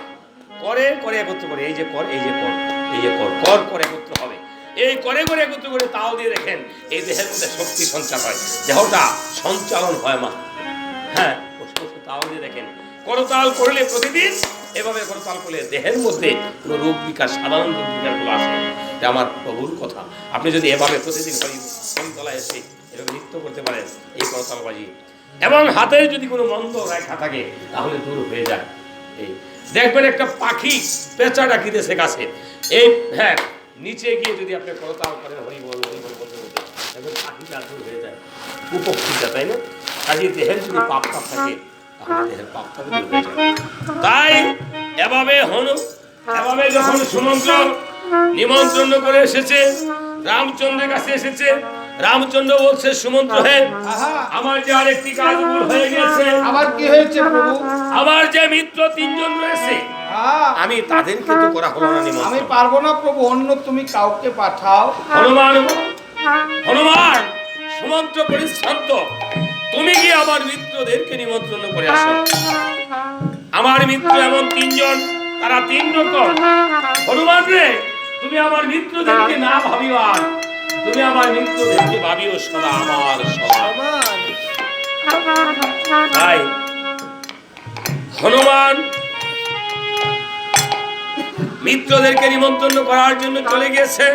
করে করে একত্র করে, এই যে কর, এই যে কর, এই যে কর, কর করে একত্র হবে। এই করে করে একত্র করে তাল দিয়ে দেখেন এই দেহের মধ্যে শক্তি সঞ্চার হয়, দেহটা সঞ্চালন হয় মা। হ্যাঁ, তাল দিয়ে দেখেন করতাল করলে প্রতিদিন এভাবে করতাল করলে দেহের মধ্যে কোনো রোগ বিকাশ, সাধারণ রোগ বিকাশগুলো আসে। এটা আমার প্রভুর কথা। আপনি যদি এভাবে প্রতিদিন হরিতলায় এসে এরকম নৃত্য করতে পারেন এই করতাল বাজিয়ে, এবং হাতে যদি কোনো মন্দ রেখা থাকে তাহলে দূর হয়ে যায়। এই দেখবেন একটা পাখি পেঁচা ডাকিতেছে গাছে, এই হ্যাঁ নিচে গিয়ে যদি আপনি করতাল করেন হরি বল হরি বল বলতে বলতে, দেখবেন পাখিটা দূর হয়ে যায়, উপকৃতা, তাই না? কাজে দেহের যদি পাপ পাপ থাকে তাহলে দেহের পাপটা দূর হয়ে যায়। তাই এভাবে এভাবে যখন সুমন্ত্র নিমন্ত্রণ করে এসেছে, রামচন্দ্রের কাছে এসেছে, রামচন্দ্র বলছে সুমন্ত্র হে, আমার যে আরেকটি কাজ ভুল হয়ে গেছে। আমার কি হয়েছে প্রভু? আমার যে মিত্র তিনজন রয়েছে, আমি তাদেরকে তো করা হলো না নিমন্ত্রণ। আমি পারবো না প্রভু, অন্য তুমি কাউকে পাঠাও। হনুমান, হনুমান সুমন্ত্র পরিশ্রান্ত, তুমি কি আমার মিত্রদেরকে নিমন্ত্রণ করে আসো। আমার মিত্র এমন তিনজন, তারা তিন রকম। হনুমান রে, তুমি আমার মিত্রদেরকে না ভাবিও, আর তুমি আমার মিত্রদেরকে ভাবিও সদা আমার সমান। তাই হনুমান মিত্রদেরকে নিমন্ত্রণ করার জন্য চলে গিয়েছে।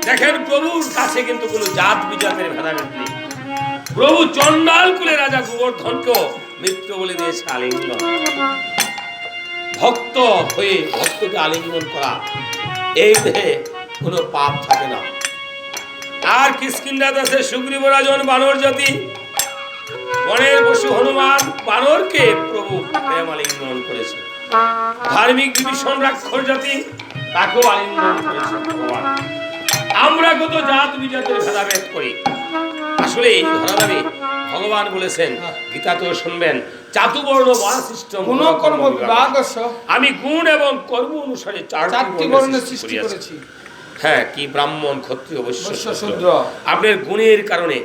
দেখেন প্রভুর কাছে কিন্তু কোনো জাত বিজাতের ভেদাভেদ নেই। প্রভু চন্ডাল কুলে রাজা গোবর্ধনকেও মিত্র বলে দিয়েছে আলিঙ্গন। ভক্ত হয়ে ভক্তকে আলিঙ্গন করা, এই দেহে কোনো পাপ থাকে না। আর কিষ্কিন্ধা দেশে সুগ্রীব রাজন বানর জাতি, বনের পশু হনুমান বানরকে প্রভু প্রেম আলিঙ্গন করেছে। ধার্মিক বিভীষণ রাক্ষস জাতি, তাকেও আলিঙ্গন করেছে ভগবান। আমরা কত জাত বিজাতের ভেদাভেদ করি। আসলে এই ধরাধামে ভগবান বলেছেন, গীতাতেও শুনবেন, চাতুবর্ণ বর্ণসৃষ্ট গুণকর্ম বিভাগস্য, আমি গুণ এবং কর্ম অনুসারে চারটি বর্ণ সৃষ্টি করেছি। হ্যাঁ, কি ব্রাহ্মণ ক্ষত্রিয় বৈশ্য শূদ্র। শূদ্র। আপনার গুণের কারণে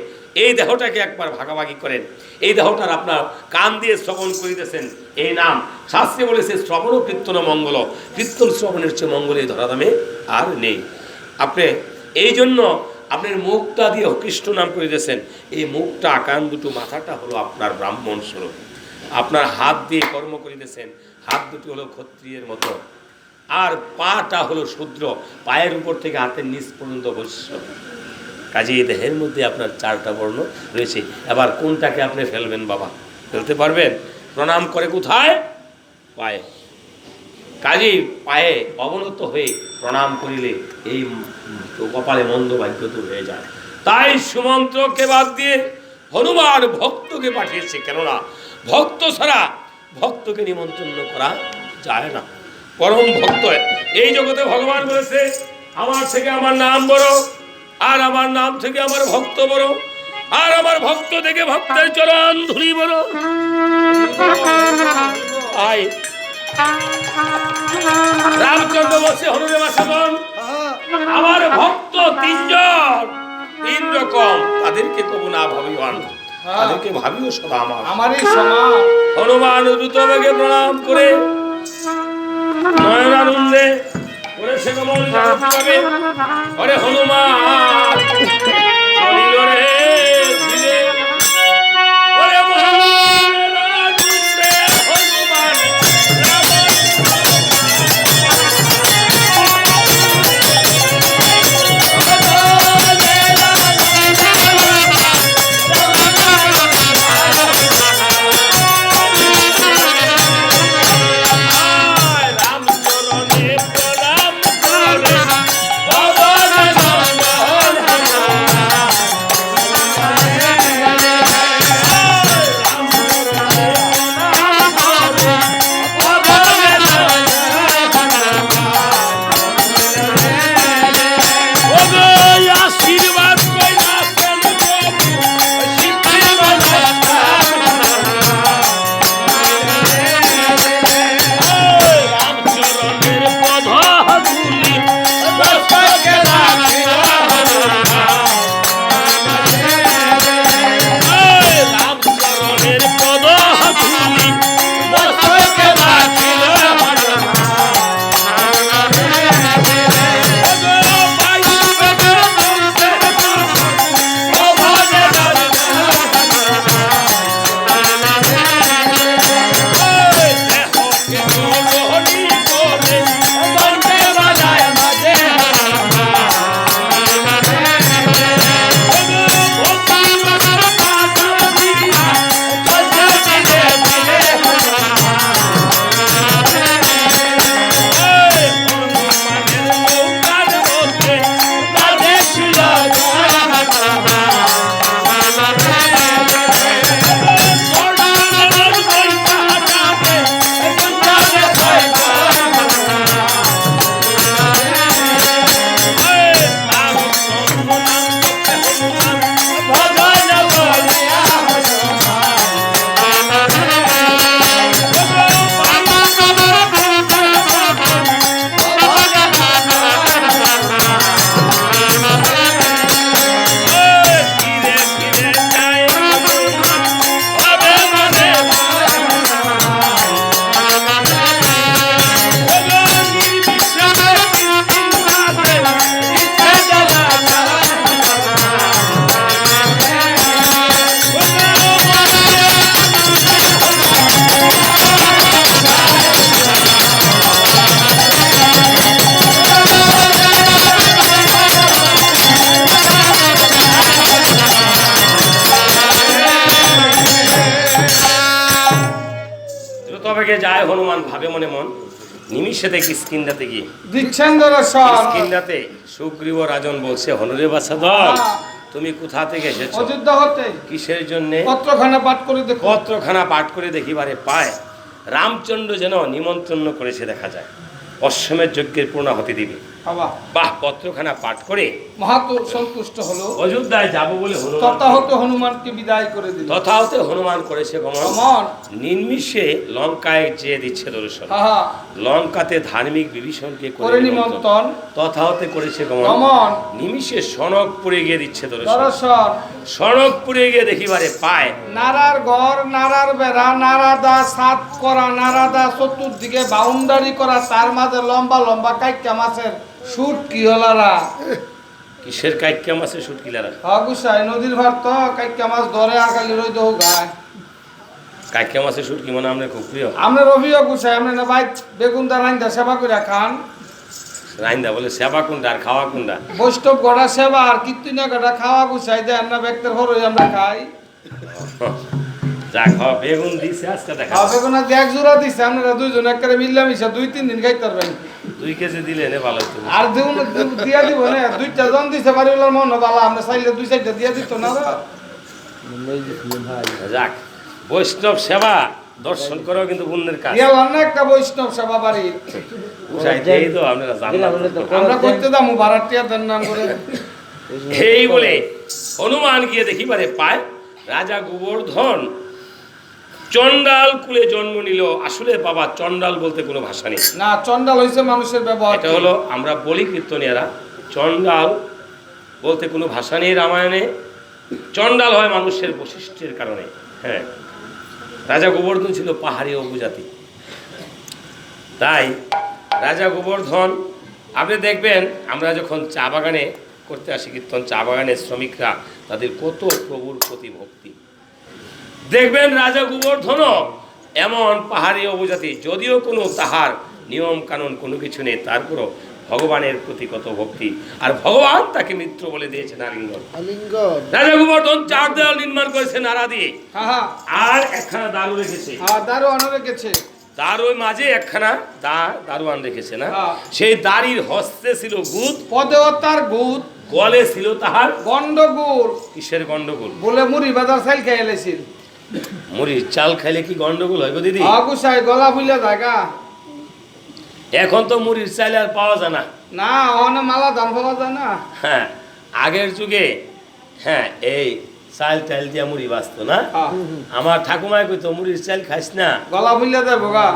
এই দেহটাকে একবার ভাগাভাগি করেন। এই দেহটার আপনার কান দিয়ে শ্রবণ করিতেছেন এই নাম। শাস্ত্রে বলেছে শ্রবণ কীর্তন মঙ্গল, কীর্তন শ্রবণের চেয়ে মঙ্গল এই ধরাধামে আর নেই। আপনি এই জন্য আপনার মুখটা দিয়ে কৃষ্ণ নাম করিতেছেন। এই মুখটা, কান দুটো, মাথাটা হলো আপনার ব্রাহ্মণ স্বরূপ। আপনার হাত দিয়ে কর্ম করিতেছেন, হাত দুটো হলো ক্ষত্রিয়ের মতো, আর পাটা হলো শূদ্র, পায়ের উপর থেকে হাতের নিচ পর্যন্ত বৈশ্য। কাজে এই দেহের মধ্যে আপনার চারটা বর্ণ রয়েছে। এবার কোনটাকে আপনি ফেলবেন বাবা? ফেলতে পারবেন? প্রণাম করে কোথায়? পায়ে। কাজেই পায়ে অবনত হয়ে প্রণাম করিলে এই কপালে মন্দ ভাগ্য দূর হয়ে যায়। তাই সুমন্ত্রকে বাদ দিয়ে হনুমান ভক্তকে পাঠিয়েছে। কেননা ভক্ত ছাড়া ভক্তকে নিমন্ত্রণ করা যায় না। পরম ভক্ত এই জগতে ভগবান বলেছে, আমার থেকে আমার নাম বড়, আর আমার নাম থেকে আমার ভক্ত বড়, আর আমার ভক্ত থেকে ভক্তের চরণ ধুলি বড়। আয় রামচন্দ্র বলছে, হনুরে বাসন আমার ভক্ত তিনজন, তিন রকম, তাদেরকে কবু না ভাবিবান, তাদেরকে ভাবিও সদা আমার আমারই সমান। হনুমান দ্রুত বেগে প্রণাম করে নয়নানন্দে করেছে গমন যাবে। ওরে হনুমান চলিল রে ধীরে, ওরে মহারাজে হনুমান রামচরণে প্রণাম করে বাবা শতভাগে যায় হনুমান ভাবে মনে মন নিমিষেতে কিষ্কিন্ধাতে গিয়ে দিচ্ছেন দর্শন কিষ্কিন্ধাতে সুগ্রীব রাজন বলছে হনুরে বাছা দল তুমি কোথা থেকে এসেছো অযোধ্যা হতে কিসের জন্য পত্রখানা পাঠ করে দেখো। পত্রখানা পাঠ করে দেখিবারে পায় রামচন্দ্র যেন নিমন্ত্রণ করেছে দেখা যায় অশ্বমের যজ্ঞের পূর্ণাহতি দিবে বাবা বাহ পত্রখানা পাঠ করে মহাতো সন্তুষ্ট হলো, অযোধ্যায় যাব বলে হনুমান তথাহত হনুমানকে বিদায় করে দিল। তথাহতে হনুমান করেছে গমন আমার নির্মিষে লঙ্কায় যেয়ে দিচ্ছে দর্শন হাহা লঙ্কাতে ধার্মিক বিভীষণকে করে করে নিমন্ত্রণ তথাহতে করেছে গমন গমন নিমিষে সনকপুরে গিয়ে দিচ্ছে দর্শন দর্শন সনকপুরে গিয়ে দেখিবারে পায় নারার ঘর, নারার বেড়া, নারাদা সাত করা, নারাদা চতুর্দিকে বাউন্ডারি করা, তার মাঝে লম্বা লম্বা কাইকা মাছের শুট কি হলারা কিসের কাইক্যা মাসে সুটকিলারা গুসাই নদীর ভার তো কাইকা মাছ ধরে আর খালি রই দৌ গায়। কাইক্যা মাসে সুটকি মানে আমরা খুব প্রিয় আমরা রবিও গুসাই, আমরা না ভাই বেগুন দা রাইন্দা সেবা করে খান, রাইন্দা বলে সেবা কোনটা আর খাওয়া কোনটা বৈষ্ণব গড়া সেবা আর কীর্তনিয়া গড়া খাওয়া গুসাই দেন না ব্যক্তির হরই আমরা খাই। যা খাওয়া বেগুন দিছে আজকে দেখা খাওয়া বেগুন আজকে এক জোড়া দিছে, আপনারা দুইজন একেবারে মিলামিশা 2-3 দিন খাইতে পারবেন। 2 কেজি দিলে নে ভালো হতো আর দিয়া দিব না, 2টা জন দিছে বাড়িওয়ালার মন বালা, আমরা চাইলে 2-4টা দিয়া দিত না রে। যাক বৈষ্ণব সেবা দর্শন করাও কিন্তু পুণ্যের কাজ দিয়ালাম না একটা বৈষ্ণব সেবা বাড়ি, উঠাইতেই তো আপনারা জানলাম আমরা করতে দামু ভাড়াটিয়া দেন নাম করে। এই বলে হনুমান গিয়ে দেখিবারে পায় রাজা গোবর্ধন চন্ডাল কুলে জন্ম নিল। আসলে বাবা চন্ডাল বলতে কোনো ভাষা নেই, না চন্ডাল হইছে মানুষের ব্যবহার। এটা হলো আমরা বলি কীর্তনিয়ারা চন্ডাল বলতে কোনো ভাষা নেই রামায়ণে। চন্ডাল হয় মানুষের বৈশিষ্ট্যের কারণে। হ্যাঁ, রাজা গোবর্ধন ছিল পাহাড়ি উপজাতি, তাই রাজা গোবর্ধন আপনি দেখবেন আমরা যখন চা বাগানে করতে আসি কীর্তন, চা বাগানের শ্রমিকরা তাদের কত প্রভুর প্রতি ভক্তি দেখবেন। রাজা গোবর্ধনও এমন পাহাড়ি উপজাতি, যদিও কোনো তাহার নিয়ম কানুন কোনো কিছু নেই, তারপরও ভগবানের প্রতি কত ভক্তি, আর ভগবান তাকে মিত্র বলে দিয়েছেন আলিঙ্গন। আলিঙ্গন রাজা গোবর্ধন 4 দেওয়াল নির্মাণ করেছে নারা দিয়ে, হ্যাঁ আর একখানা দারু রেখেছে, হ্যাঁ দারু আনো রেখেছে, তার ওই মাঝে একখানা দারোয়ান রেখেছে না, হ্যাঁ। সেই দাড়ির হস্তে ছিল গুদ, পদেও তার গুদ, গলে ছিল তাহার গন্ডগোল কিসের গন্ডগোল? বলে মুড়ি বাজার চাইল খেয়ে এলেছিল। মুড়ির চাল খাইলে কি গন্ডগোল হয় গো দিদি? গুসাই গলা ফুলে জায়গা, এখন তো মুড়ির চাল আর পাওয়া যায় না। না অনে মালা দাম পাওয়া যায় না। হ্যাঁ, আগের যুগে হ্যাঁ এই চাল টাইল দিয়া মুড়ি বাঁচতো না। হ্যাঁ, আমার ঠাকুমায় কইতো মুড়ির চাল খাইস না, গলা ফুলে যায় বোগা।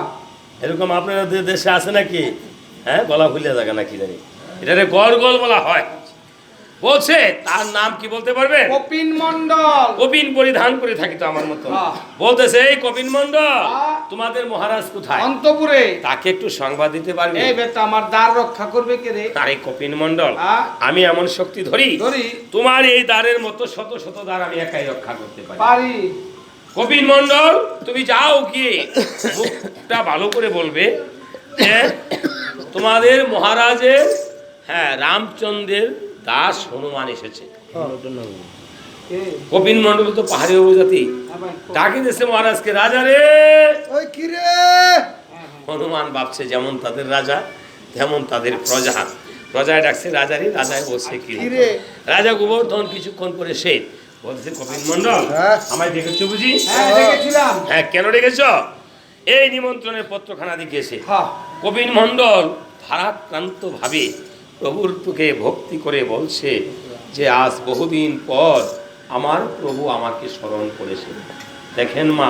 এরকম আপনাদের দেশে আছে নাকি? হ্যাঁ, গলা ফুলিয়া থাকে নাকি জানি, এটারে গড়গোল বলা হয়। বলছে তার নাম কি বলতে পারবে? কপিন মন্ডল। কপিন পরিধান করে থাকি তো আমার মতো। হ্যাঁ। বলতেছে এই কপিন মন্ডল হ্যাঁ। তোমাদের মহারাজ কোথায়? অন্তপুরে। তাকে একটু সংবাদ দিতে পারবে? এই বেটা আমার দ্বার রক্ষা করবে কে রে? আরে কপিন মন্ডল, হ্যাঁ। আমি এমন শক্তি ধরি ধরি তোমার এই দ্বারের মতো শত শত দ্বার আমি একাই রক্ষা করতে পারি। পারি। কপিন মন্ডল তুমি যাও গিয়ে মুখটা ভালো করে বলবে যে তোমাদের মহারাজের হ্যাঁ রামচন্দ্রের দাস হনুমান এসেছে। কে? কপিন মন্ডল তো পাহাড়ি উপজাতি, হ্যাঁ ভাই, ডাকি দিয়েছে মহারাজকে, রাজা রে। ওই কি রে হনুমান ভাবছে যেমন তাদের রাজা তেমন তাদের প্রজা, প্রজায় ডাকছে রাজা রে, রাজায় বলছে কি কি রে? রাজা গোবর্ধন কিছুক্ষণ পরে সে বলছে কপিন মন্ডল হ্যাঁ। আমায় দেখেছো বুঝি? হ্যাঁ দেখেছিলাম। হ্যাঁ, কেন ডেকেছ? এই নিমন্ত্রণের পত্রখানা দেখিয়েছে। হ্যাঁ, কপিন মন্ডল ভারাক্রান্ত ভাবে প্রভুর তোকে ভক্তি করে বলছে যে আজ বহুদিন পর আমার প্রভু আমাকে স্মরণ করেছে। দেখেন মা,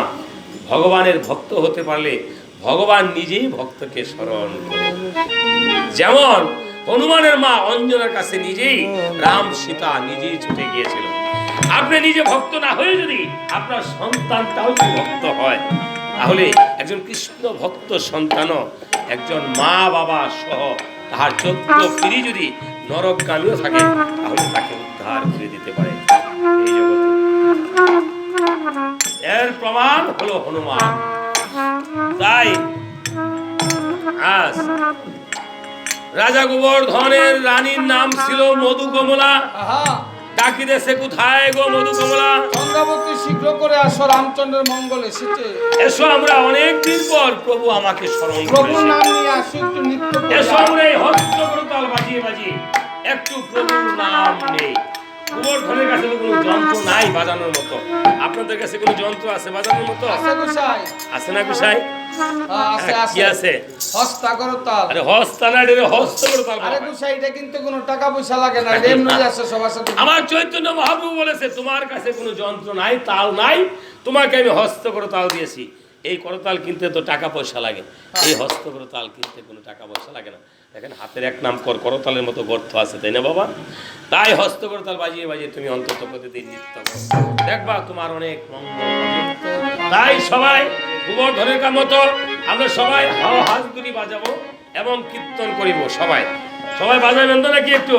ভগবানের ভক্ত হতে পারলে ভগবান নিজেই ভক্তকে স্মরণ করে। যেমন হনুমানের মা অঞ্জনার কাছে নিজেই রাম সীতা নিজেই ছুটে গিয়েছিল। আপনি নিজে ভক্ত না হয়ে যদি আপনার সন্তানটাও যদি ভক্ত হয়, তাহলে একজন কৃষ্ণ ভক্ত সন্তানও একজন মা বাবা সহ তাহার 14 পিঁড়ি যদি নরকগামীও থাকে তাহলে তাকে উদ্ধার করে দিতে পারে এই জগতে। এর প্রমাণ হলো হনুমান। তাই আজ রাজা গোবর্ধনের রানীর নাম ছিল মধুকমলা। আহা, ডাকিতেছে কোথায় গো মধু কমলা? চন্দ্রাবতী শীঘ্র করে আসো, রামচন্দ্রের মঙ্গল এসেছে। এসো, আমরা অনেক দিন পর প্রভু আমাকে স্মরণ প্রভুর করেছে। নাম নিয়ে আসো, একটু নৃত্য করে এসো, যাও। আমরা এই হস্ত করতাল বাজিয়ে বাজিয়ে একটু প্রভুর নাম নেই। গোবর্ধনের কাছে তো কোনো যন্ত্র নাই বাজানোর মতো। আপনাদের কাছে কোনো যন্ত্র আছে বাজানোর মতো? আছে গোসাই? আছে না গোসাই? আছে কি আছে? হস্তাকরতাল। আরে হস্তা না, এটা হস্ত করতাল। আরে গোসাই, এটা কিন্তু কোনো টাকা পয়সা লাগে না, এটা এমনি আছে সবার সাথে। আমার চৈতন্য মহাপ্রভু বলেছে তোমার কাছে কোনো যন্ত্র নাই, তাল নাই, তোমাকে আমি হস্ত করতাল দিয়েছি। এই করতাল কিনতে তো টাকা পয়সা লাগে, এই হস্ত করতাল কিনতে কোনো টাকা পয়সা লাগে না। দেখেন হাতের এক নাম করতালের মতো গর্ত আছে, তাই না বাবা? তাই হস্ত করতাল বাজিয়ে বাজিয়ে তুমি অন্তত প্রতিদিন নৃত্য করো, দেখবা তোমার অনেক মঙ্গল হবে। তাই সবাই গোবর্ধনের মতো আমরা সবাই হাতগুলি বাজাবো এবং কীর্তন করিব। সবাই সবাই বাজাবেন তো নাকি একটু?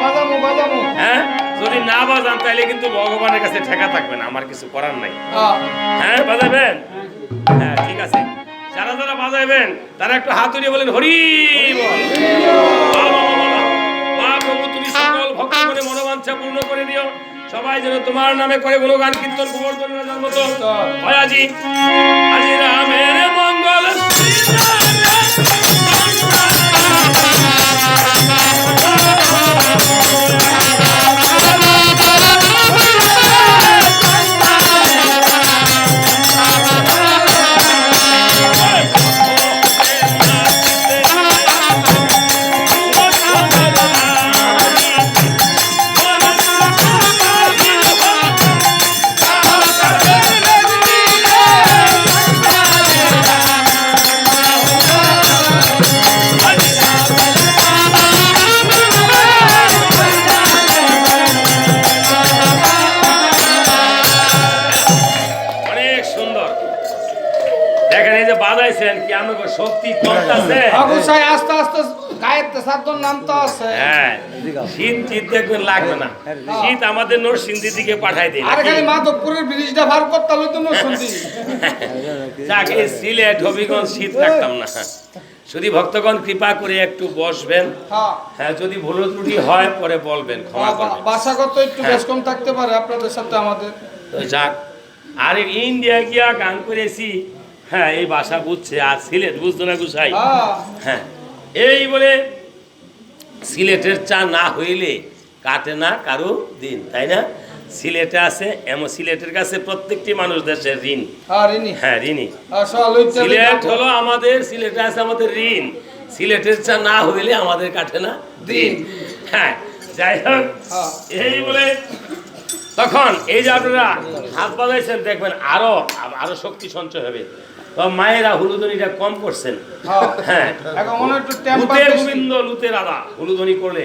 বাজামো বাজামো। হ্যাঁ, যদি না বাজান তাহলে কিন্তু ভগবানের কাছে ঠেকা থাকবে না, আমার কিছু করার নাই। হ্যাঁ, বাজাবেন? হ্যাঁ, ঠিক আছে। যারা যারা বাজাইবেন তারা একটু হাত উঠিয়ে বলেন হরি বল। বাহ, বাহ, বাহ, বাহ। বাহ, প্রভু তুমি সকল ভক্তগণে মনোবাঞ্ছা পূর্ণ করে দিও। সবাই যেন তোমার নামে করে গুণগান কীর্তন গোবর্ধন রাজার মতো হয়। আজি রামের মঙ্গল বাজাইছেন কি আমাকে শক্তি কমতাছে? গোসাই আস্তে আস্তে গায়ের সাতজন নাম তো আছে। হ্যাঁ, শীত শীত দেখবেন লাগবে না, শীত আমাদের নরসিংদীর দিকে পাঠাই দিন। আর খালি মাধবপুরের ব্রিজটা ভার করতে হলো তো নরসিংদী। যাকে সিলেট হবিগঞ্জ শীত রাখতাম না। যদি ভক্তগণ কৃপা করে একটু বসবেন, হ্যাঁ, যদি ভুল ত্রুটি হয় পরে বলবেন, ক্ষমা করবেন। ভাষাগত একটু বেশ কম থাকতে পারে আপনাদের সাথে আমাদের। যাক, আর ইন্ডিয়া গিয়া গান করেছি, হ্যাঁ, এই ভাষা বুঝছে, আর সিলেট বুঝতো না গুসাই। হ্যাঁ, এই বলে সিলেটের চা না হইলে কাটে না কারো দিন, তাই না? সিলেটে আছে এমন, সিলেটের কাছে প্রত্যেকটি মানুষ দেশের ঋণ। হ্যাঁ, ঋণী। সিলেট হলো আমাদের, সিলেটে আছে আমাদের ঋণ। সিলেটের চা না হইলে আমাদের কাটে না দিন। হ্যাঁ, যাই হোক, এই বলে তখন এই যে আপনারা হাত বাজাইছেন দেখবেন আরো আরো শক্তি সঞ্চয় হবে। মায়েরা হুলুদনিটা কম করছেন। হ্যাঁ, গোবিন্দ লুতে রাধা হুলুদনি করলে,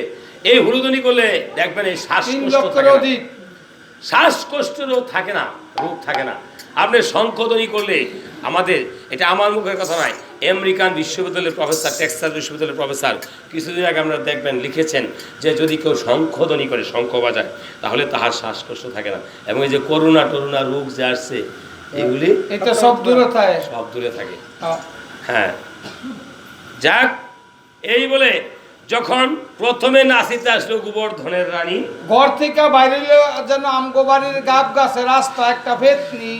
এই হুলুদনি করলে দেখবেন এই শ্বাসকষ্টেরও থাকে না, রোগ থাকে না। আপনি শঙ্খধ্বনি করলে আমাদের, এটা আমার মুখের কথা নয়, আমেরিকান বিশ্ববিদ্যালয়ের প্রফেসর, টেক্সাস বিশ্ববিদ্যালয়ের প্রফেসর কিছুদিন আগে আমরা দেখবেন লিখেছেন যে যদি কেউ শঙ্খধ্বনি করে, শঙ্খ বাজায়, তাহলে তাহার শ্বাসকষ্ট থাকে না। এবং এই যে করোনা টরোনা রোগ যে আসছে, এগুলি এটা সব দূরে থাকে, সব দূরে থাকে। হ্যাঁ, যাক, এই বলে যখন প্রথমে নাচিতে আসলো গোবর্ধনের রানী, ঘর থেকে বাইরে যেন আমগো বাড়ির গাব গাছে রাস্তা একটা পেতনি।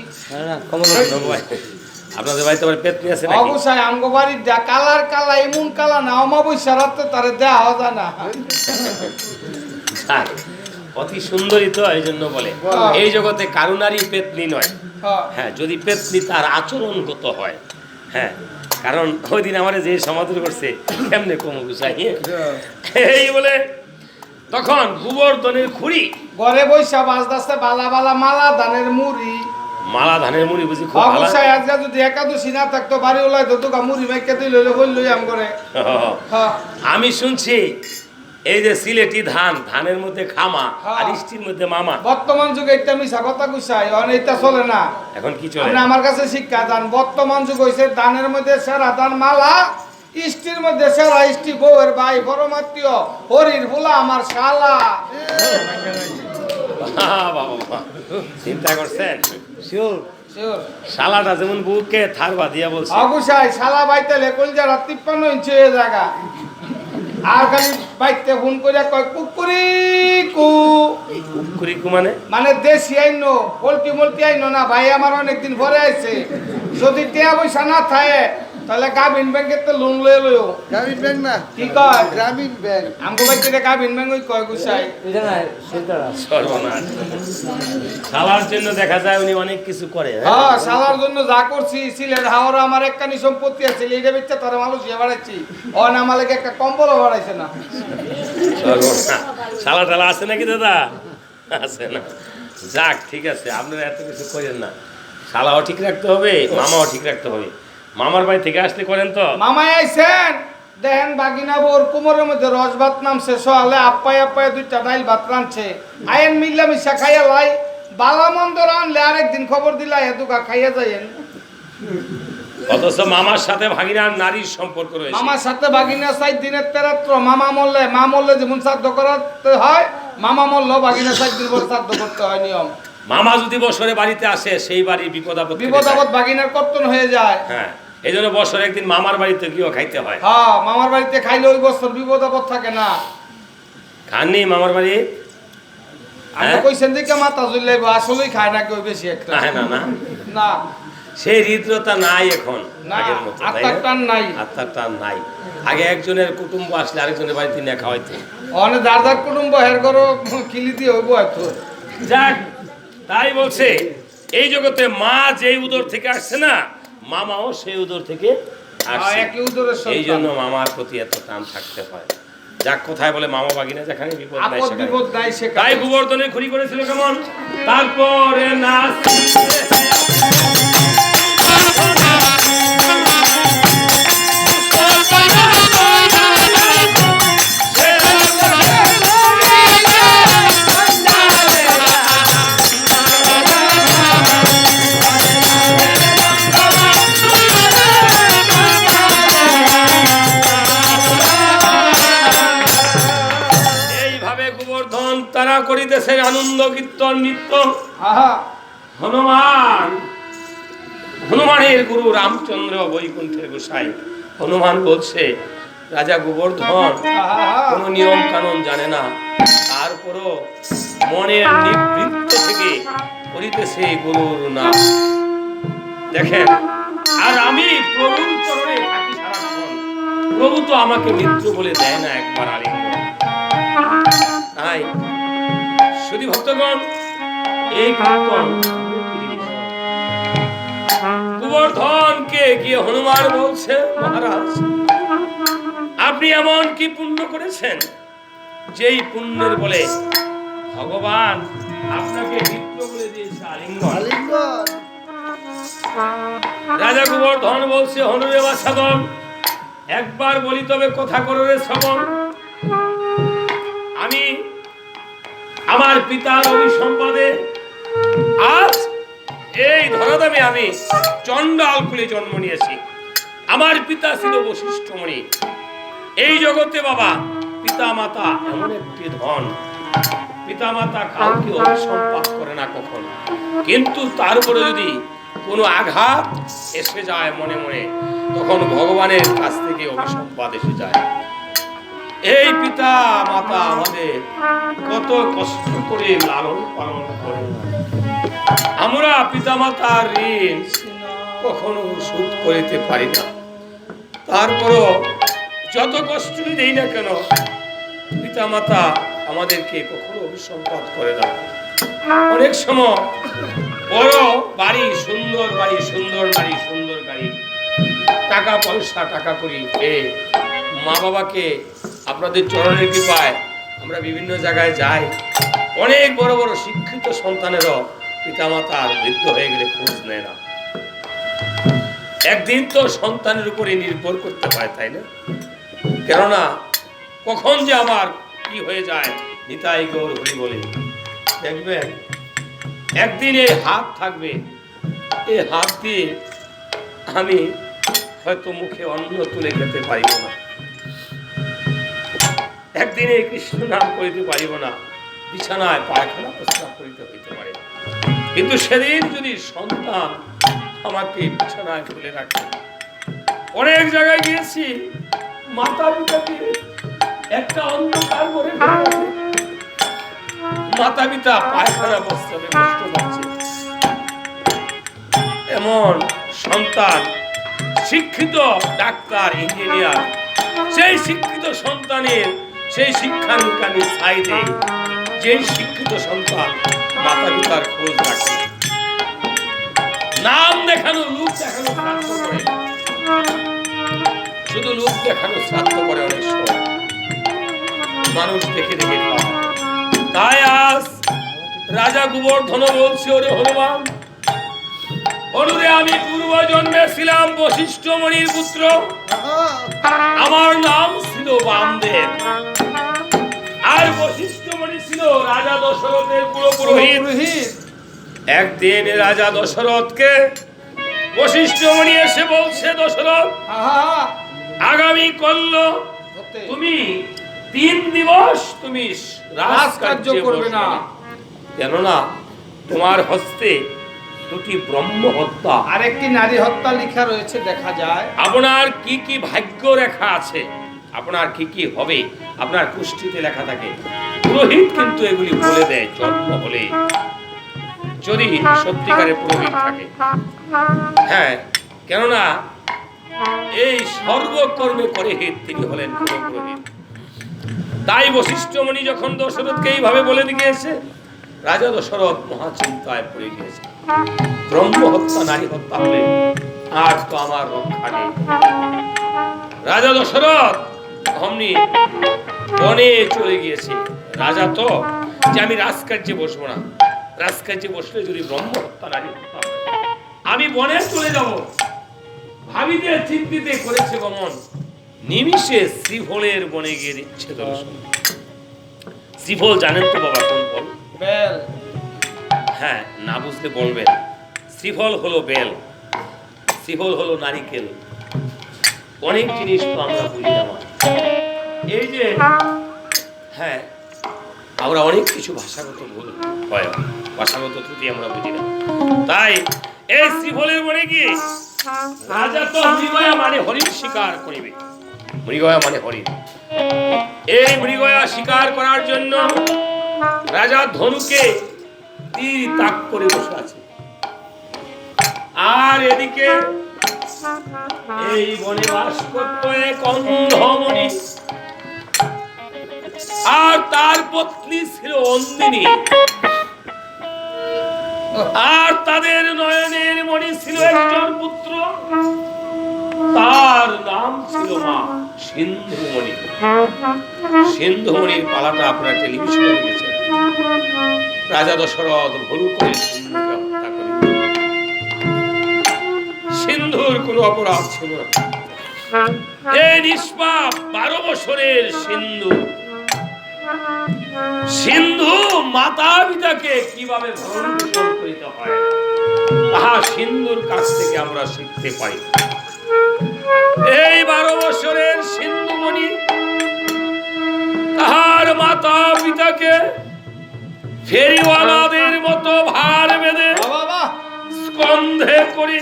আপনাদের বাড়িতে আবার পেতনি আছে নাকি? অবশ্যই আমগো বাড়ির কালার কালা, এমন কালা না অমাবস্যা রাতে তারে দেওয়া যায় না। অতি সুন্দরী তো, এই জন্য বলে এই জগতে কারুনারই পেতনি নয়। হ্যাঁ, যদি পেতনি তার আচরণগত হয়। হ্যাঁ, কারণ ওই দিন আমার যে সমাদর করছে কেমনে কমু গুছাই। এই বলে তখন গোবর্ধনের খুঁড়ি ঘরে বৈশা বাজদাসে বালা বালা মালা ধানের মুড়ি। মালা ধানের মুড়ি বুঝি খুব ভালো। আজকে যদি একাদশী না থাকতো বাড়ি ওলাই তো তোকা মুড়ি মেকে তুই লইলে হইল আম করে। আমি শুনছি এই যে সিলেটি ধান, ধানের মধ্যে খামা আর ইষ্টির মধ্যে মামা। বর্তমান যুগে এটা মিশা কথা গুছাই, এটা চলে না। এখন কি চলে? আমার কাছে শিক্ষা দান। বর্তমান যুগ হয়েছে ধানের মধ্যে সেরা ধান মালা, ইষ্টির মধ্যে সেরা ইষ্টি, বউয়ের ভাই, বড়মাত্মীয়, হরির ভোলা আমার শালা। চিন্তা করছেন? শিওর শালাটা যেমন বুকে থারবা দিয়া বলছে, অবশ্যই শালা বাইতে লেকুল যারা 53 ইঞ্চি হয়ে জায়গা। আর খালি বাইতে ফোন করে কয় কুকুরি কু কুকুরিকু মানে মানে দেশি আইন পোল্ট্রি মোল্ট্রি আইন না ভাই আমার অনেকদিন পরে আইছে যদি টিয়া পয়সা না থাকে তাহলে গ্রামীণ ব্যাংকের তো লোন লয়ে লইও গ্রামীণ ব্যাংক না কি কয় গ্রামীণ ব্যাংক আমগো বাইতে গ্রামীণ ব্যাংক ওই কয় গুছাই এটা না সেটা সর্বনাশ শালার জন্য দেখা যায় উনি অনেক কিছু করে হ্যাঁ? হ্যাঁ শালার জন্য যা করছি সিলেট হাওড়া আমার একখানি সম্পত্তি আছে এইটা বেচতে তারা মানুষ বাড়াচ্ছি অন আমাকে একটা কম্বলও বাড়াইছে না সর্বনাশ। শালা টালা আছে নাকি দাদা আছে না যাক ঠিক আছে আপনারা এত কিছু করেন না শালাও ঠিক রাখতে হবে মামাও ঠিক রাখতে হবে মামার বাড়ি থেকে আসলে করেন তো মামাই আইছেন দেখেন বাগিনা বোর কোমরের মধ্যে রস ভাত নামছে সকালে আপ্পায় আপ্পায় দুইটা ডাইল ভাত রাঁধছে আয়েন মিল্লা মিশা খাইয়া লাই বালা মন্দ রানলে আরেকদিন খবর দিলা এদুকা খাইয়া যাইয়েন অথচ মামার সাথে ভাগিনার নারীর সম্পর্ক রয়েছে মামার সাথে বাগিনা 4 দিনের তেরাত্র মামা মরলে যেমন শ্রাদ্ধ করাতে হয় মামা মরল বাগিনা 4 দিন পর শ্রাদ্ধ করতে হয় নিয়ম মামা যদি বছরে বাড়িতে আসে সেই বাড়ির বিপদ আপদ কেটে বিপদ যায়। আপদ বাগিনার কর্তন হয়ে যায় হ্যাঁ এই জন্য বছরে একদিন মামার বাড়িতে গিয়েও খাইতে হয় হ্যাঁ মামার বাড়িতে খাইলে ওই বছর বিপদ আপদ থাকে না খাননি মামার বাড়ি আমি হ্যাঁ? কইছেন দিকে মাথা জুলাইব আসলেই খায় না কেউ বেশি একটা না না না না সেই হৃদ্রতা নাই এখন না আগের মতো তাই আত্মার না? টান নাই আত্মার টান নাই আগে একজনের কুটুম্ব আসলে আরেকজনের বাড়িতে নিয়ে খাওয়াইতো অনেক যার যার কুটুম্ব হের করো কিলি দিয়ে হইব এত যাক তাই বলছে এই জগতে মা যেই উদর থেকে আসছে না মামাও সেই উদর থেকে আসছে একই উদরের এই সন্তান জন্য মামার প্রতি এত টান থাকতে হয় যাক কোথায় বলে মামা বাগিনা যেখানে বিপদ নাই আপদ সেখানে বিপদ নাই সে তাই গোবর্ধনের খুরি করেছিল কেমন তারপরে নাচ এইভাবে গোবর্ধন তারা করিতেছে আনন্দ কীর্তন নৃত্য আহা হনুমানের গুরু রামচন্দ্র বৈকুণ্ঠের গোসাই হনুমান বলছে রাজা গোবর্ধন কোন নিয়ম কানুন জানে না তারপরও মনের নিবৃত্ত থেকে করিতেছে গুরুর নাম দেখেন আর আমি প্রভুর চরণে থাকি সারাক্ষণ প্রভু তো আমাকে মিত্র বলে দেয় না একবার আলিঙ্গন তাই শুধু ভক্তগণ এই কীর্তন গোবর্ধনকে গিয়ে হনুমান বলছে মহারাজ আপনি এমন কি পুণ্য করেছেন যেই পুণ্যের বলে ভগবান আপনাকে মিত্র বলে দিয়েছে আলিঙ্গন আলিঙ্গন রাজা গোবর্ধন বলছে হনুরে বাসাগণ একবার বলি তবে কথা করো রে শ্রবণ আমি আমার পিতার অভিসম্পাদে আজ এই ধরাধামে আমি চণ্ডাল কুলে জন্ম নিয়েছি আমার পিতা ছিল বশিষ্ঠ মুনি এই জগতে বাবা পিতা মাতা এমন একটি ধন পিতা মাতা কাউকে অভিসম্পাদ করে না কখন কিন্তু তারপরে যদি কোনো আঘাত এসে যায় মনে মনে তখন ভগবানের কাছ থেকে অভিসম্পাদ এসে যায় এই পিতা মাতা আমাদের কত কষ্ট করে লালন পালন করে আমরা পিতা মাতার ঋণ কখনো শোধ করিতে পারি না তারপরও যত কষ্টই দেই না কেন পিতা মাতা আমাদেরকে কখনো অভিসম্পাদ করে না অনেক সময় বড় বাড়ি সুন্দর নারী সুন্দর গাড়ি টাকা পয়সা টাকা করি মা বাবাকে আপনাদের চরণের কৃপায় আমরা বিভিন্ন জায়গায় যাই অনেক বড় বড় শিক্ষিত সন্তানেরও পিতামাতার বৃদ্ধ হয়ে গেলে খোঁজ নেয় না একদিন তো সন্তানের উপরে নির্ভর করতে হয় তাই না কেননা কখন যে আমার কি হয়ে যায় নিতাই গৌর হরি বলে দেখবেন একদিন এই হাত থাকবে এই হাত দিয়ে আমি হয়তো মুখে অন্ন তুলে খেতে পারিব না একদিনে কৃষ্ণ নাম করিতে পারিব না বিছানায় পায়খানা প্রস্রাব করিতে হইতে পারে কিন্তু সেদিন যদি সন্তান আমাকে বিছানায় তুলে রাখে অনেক জায়গায় গিয়েছি মাতা পিতাকে একটা অন্ধকার করে মাতা পিতা পায়খানা প্রস্রাবে কষ্ট পাচ্ছে, এমন সন্তান শিক্ষিত ডাক্তার ইঞ্জিনিয়ার, সেই শিক্ষিত সন্তানের সেই শিক্ষানুষ্ঠানে সাইডে যে শিক্ষিত সন্তান মাতা পিতার খোঁজ রাখে, নাম দেখানো লোক দেখানো শ্রাদ্ধ করে, শুধু লোক দেখানো শ্রাদ্ধ করে অনেক সময় মানুষ দেখে দেখে খাওয়া। তাই আজ রাজা গোবর্ধন বলছে, ওরে হনুমান, হনুরে আমি পূর্ব জন্মে ছিলাম বশিষ্ঠ মণির পুত্র, আমার নাম ছিল বামদেব, আর বশিষ্ঠ মণি ছিল রাজা দশরথের পুরোহিত। একদিন রাজা দশরথকে বশিষ্ঠ মণি এসে বলছে, দশরথ আগামী কল্য তুমি 3 দিবস তুমি রাজকার্য করবে না, কেননা তোমার হস্তে 2টি ব্রহ্ম হত্যা আর একটি নারী হত্যা লেখা রয়েছে, দেখা যায় আপনার কি কি ভাগ্য রেখা আছে, আপনার কি কি হবে আপনার কুষ্ঠিতে লেখা থাকে। পুরোহিত কিন্তু এগুলি বলে দেয় জন্ম হলে, যদি সত্যিকারের পুরোহিত থাকে। হ্যাঁ, কেননা এই সর্বকর্মে করে হিত তিনি হলেন পুরোহিত। তাই বশিষ্ঠ মুনি যখন দশরথকে এইভাবে বলে দিয়েছে, রাজা দশরথ মহাচিন্তায় পড়ে গিয়েছে, ব্রহ্ম হত্যা নারী হত্যা হলে আর তো আমার রক্ষা নেই। রাজা দশরথ অমনি বনে চলে গিয়েছে। রাজা তো যে আমি রাজকার্যে বসবো না, রাজকার্যে বসলে যদি ব্রহ্ম হত্যা নারী হত্যা হয়, আমি বনে চলে যাব। ভাবিতে চিন্তিতে করেছে গমন, নিমিষে শ্রীফলের বনে গিয়ে দিচ্ছে দর্শন। শ্রীফল জানেন তো বাবা কোন ফল? বেল। হ্যাঁ, না বুঝতে বলবেন। শ্রীফল হলো বেল, শ্রীফল হলো নারিকেল। অনেক জিনিস তো আমরা বুঝি না। এই যে হ্যাঁ, আমরা অনেক কিছু ভাষাগত ভুল হয়, ভাষাগত ত্রুটি আমরা বুঝি না। তাই এই শ্রীফলের বনে গিয়ে রাজা তো মৃগয়া মানে হরিণ শিকার করিবে। মৃগয়া মানে হরিণ। এই মৃগয়া শিকার করার জন্য রাজা ধনুকে তীর তাক করে বসে আছে। আর এদিকে এই বনে বাস করত এক অন্ধমণি, আর তার পত্নী ছিল অন্দিনী, আর তাদের নয়নের মণি ছিল একজন পুত্র, তার নাম ছিল মা সিন্ধুমণি। সিন্ধুমণির পালাটা আপনারা টেলিভিশনে দেখেছেন। রাজা দশরথ ভুল করে সিন্ধুকে হত্যা করে। সিন্ধুর কোনো অপরাধ ছিল না। এই নিষ্পাপ 12 বছরের সিন্ধু, সিন্ধু মাতা পিতাকে কিভাবে ভরণ পোষণ করিতে হয় তাহা সিন্ধুর কাছ থেকে আমরা শিখতে পাই। এই 12 বছরের সিন্ধুমণি তাহার মাতা পিতাকে ফেরিওয়ালাদের মতো ভার বেঁধে স্কন্ধে করে,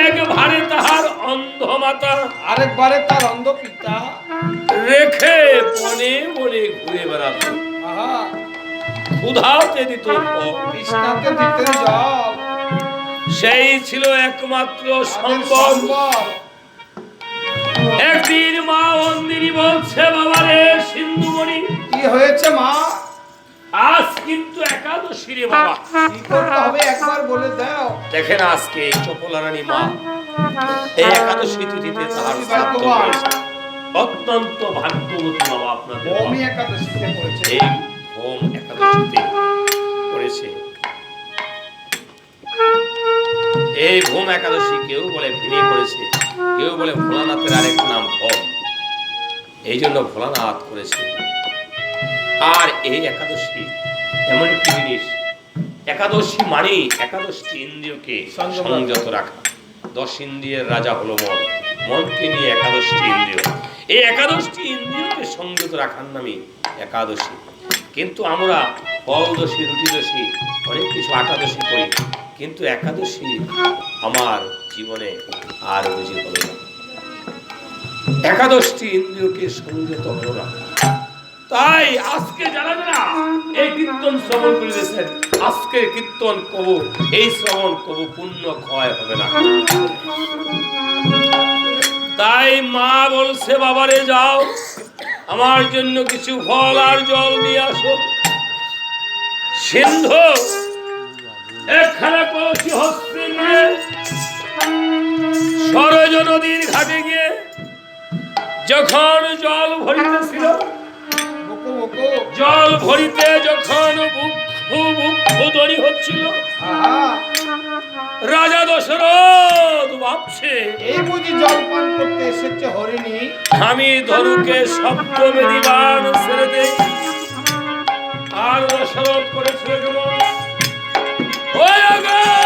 একবারে তাহার অন্ধ মাতা, আরেকবারে তার অন্ধ পিতা রেখে বনে বনে ঘুরে বেড়াত। ক্ষুধাতে দিত তৃষ্ণাতে দিতেন জল, সেই ছিল একমাত্র সম্বল। একদিন মা অন্দিনী বলছে, বাবা রে সিন্ধুমণি, কি হয়েছে মা? আজ কিন্তু একাদশী রে বাবা, কি করতে হবে একবার বলে দাও। দেখেন আজকে চপলারানী মা এই একাদশী তিথিতে তাহার শ্রাদ্ধ করেছে। অত্যন্ত ভাগ্যবতী বাবা আপনাদের। ভূমি একাদশীতে করেছে। এই হোম একাদশীতে করেছে। এই ভূম একাদশী কেউ বলে ভিনি করেছে, কেউ বলে ভোলানাথের আরেক নাম ভোম, এই জন্য ভোলানাথ করেছে। আর এই একাদশী এমন একটি জিনিস, একাদশী মানে একাদশটি ইন্দ্রিয়কে সংযত রাখা। 10 ইন্দ্রিয়ের রাজা হলো মন, মনকে নিয়ে একাদশটি ইন্দ্রিয়। এই একাদশটি ইন্দ্রিয়কে সংযত রাখার নামে একাদশী। কিন্তু আমরা ফলদশী, রুটিদশী, অনেক কিছু আটাদশী করি, কিন্তু একাদশী আমার জীবনে আর বুঝি হলো না। একাদশটি ইন্দ্রিয়কে সংযত হলো না। তাই আজকে যারা যারা এই কীর্তন শ্রবণ করিতেছেন, আজকে কীর্তন কব, এই শ্রবণ কব পুণ্য ক্ষয় হবে না। তাই মা বলছে, বাবারে যাও আমার জন্য কিছু ফল আর জল নিয়ে আসো। সিন্ধু একখানা কলসি হস্তে নিয়ে সরজ নদীর ঘাটে গিয়ে যখন জল ভরিতেছিল, জল ভরিতে যখন বুকু হচ্ছিল, রাজা দশরথ ভাবছে এই বুঝি জলপান করতে এসেছে হরিণী। আমি ধনুকে সপ্তমেধি বাণ ছেড়ে দেই। আর দশরথ করেছিল কেমন, ওই আগুন